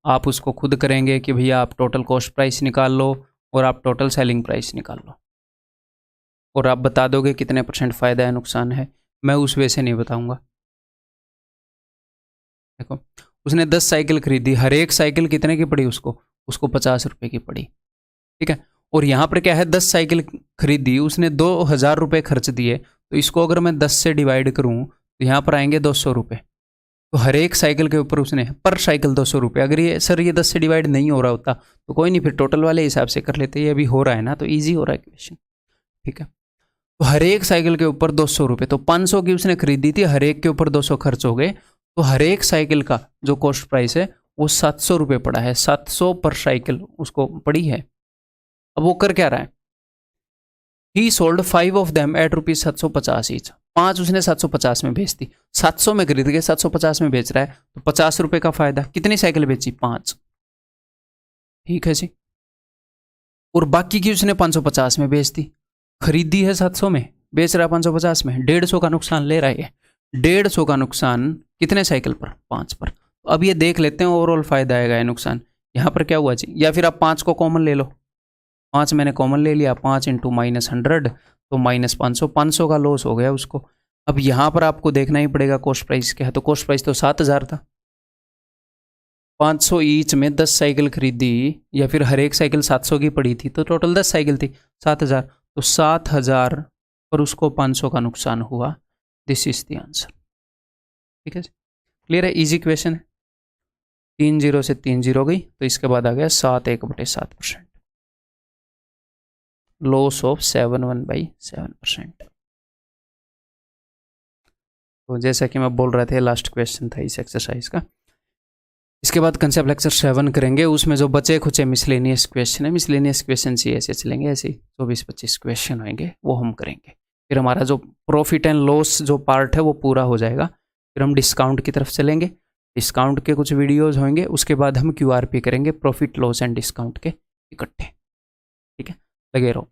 आप उसको खुद करेंगे कि भैया आप टोटल कॉस्ट प्राइस निकाल लो और आप टोटल सेलिंग प्राइस निकाल लो और आप बता दोगे कितने % फ़ायदा है नुकसान है। मैं उस वे से नहीं बताऊंगा। देखो उसने 10 साइकिल खरीदी, हर एक साइकिल कितने की पड़ी उसको 50 रुपये की पड़ी, ठीक है। और यहाँ पर क्या है, 10 साइकिल खरीदी, उसने 2000 रुपये खर्च दिए, तो इसको अगर मैं 10 से डिवाइड करूँ तो यहाँ पर आएंगे 200 रुपये। तो हर एक साइकिल के ऊपर उसने पर साइकिल 200 रुपये। अगर ये सर ये 10 से डिवाइड नहीं हो रहा होता तो कोई नहीं, फिर टोटल वाले हिसाब से कर लेते। ये अभी हो रहा है ना, तो ईजी हो रहा है क्वेश्चन, ठीक है। तो हर एक साइकिल के ऊपर 200 रुपये, तो 500 की उसने खरीदी थी, हर एक के ऊपर 200 खर्च हो गए, तो हर एक साइकिल का जो कॉस्ट प्राइस है वो 700 रुपये पड़ा है। 700 पर साइकिल उसको पड़ी है। अब वो कर क्या रहा है, ही sold 5 of them at ₹750 each. 5 उसने 750 में बेच दी, 700 में खरीद के 750 में बेच रहा है, तो 50 रुपये का फायदा। कितनी साइकिल बेची, 5, ठीक है जी। और बाकी की उसने 550 में बेच दी, खरीदी है 700 में, बेच रहा है 550 में, 150 का नुकसान ले रहा है। 150 का नुकसान कितने साइकिल पर, 5 पर। तो अब ये देख लेते हैं ओवरऑल फायदा आएगा या नुकसान। यहाँ पर क्या हुआ जी, या फिर आप 5 को कॉमन ले लो, 5 मैंने कॉमन ले लिया, 5 × -100 तो -500, 500 का लॉस हो गया उसको। अब यहाँ पर आपको देखना ही पड़ेगा कॉस्ट प्राइस क्या है, तो कॉस्ट प्राइस तो 7000 था। 500 ईच में 10 साइकिल खरीदी, या फिर हर एक साइकिल 700 की पड़ी थी, तो टोटल 10 साइकिल थी, 7000। तो 7000 पर उसको 500 का नुकसान हुआ। दिस इज द आंसर, ठीक है। क्लियर है, इजी क्वेश्चन है। 3 0 से 3 0 गई, तो इसके बाद आ गया 7 1/7%, लॉस ऑफ 7/7%। तो जैसा कि मैं बोल रहा था, लास्ट क्वेश्चन था इस एक्सरसाइज का। इसके बाद कंसेप्ट लेक्चर 7 करेंगे, उसमें जो बचे खुचे मिसलेनियस क्वेश्चन है, मिसलेनियस क्वेश्चन ही ऐसे चलेंगे, ऐसे 24-25 क्वेश्चन होंगे, वो हम करेंगे। फिर हमारा जो प्रॉफिट एंड लॉस जो पार्ट है वो पूरा हो जाएगा। फिर हम डिस्काउंट की तरफ चलेंगे, डिस्काउंट के कुछ वीडियोस होंगे, उसके बाद हम QRP करेंगे, प्रॉफिट लॉस एंड डिस्काउंट के इकट्ठे, ठीक है। लगे रहो।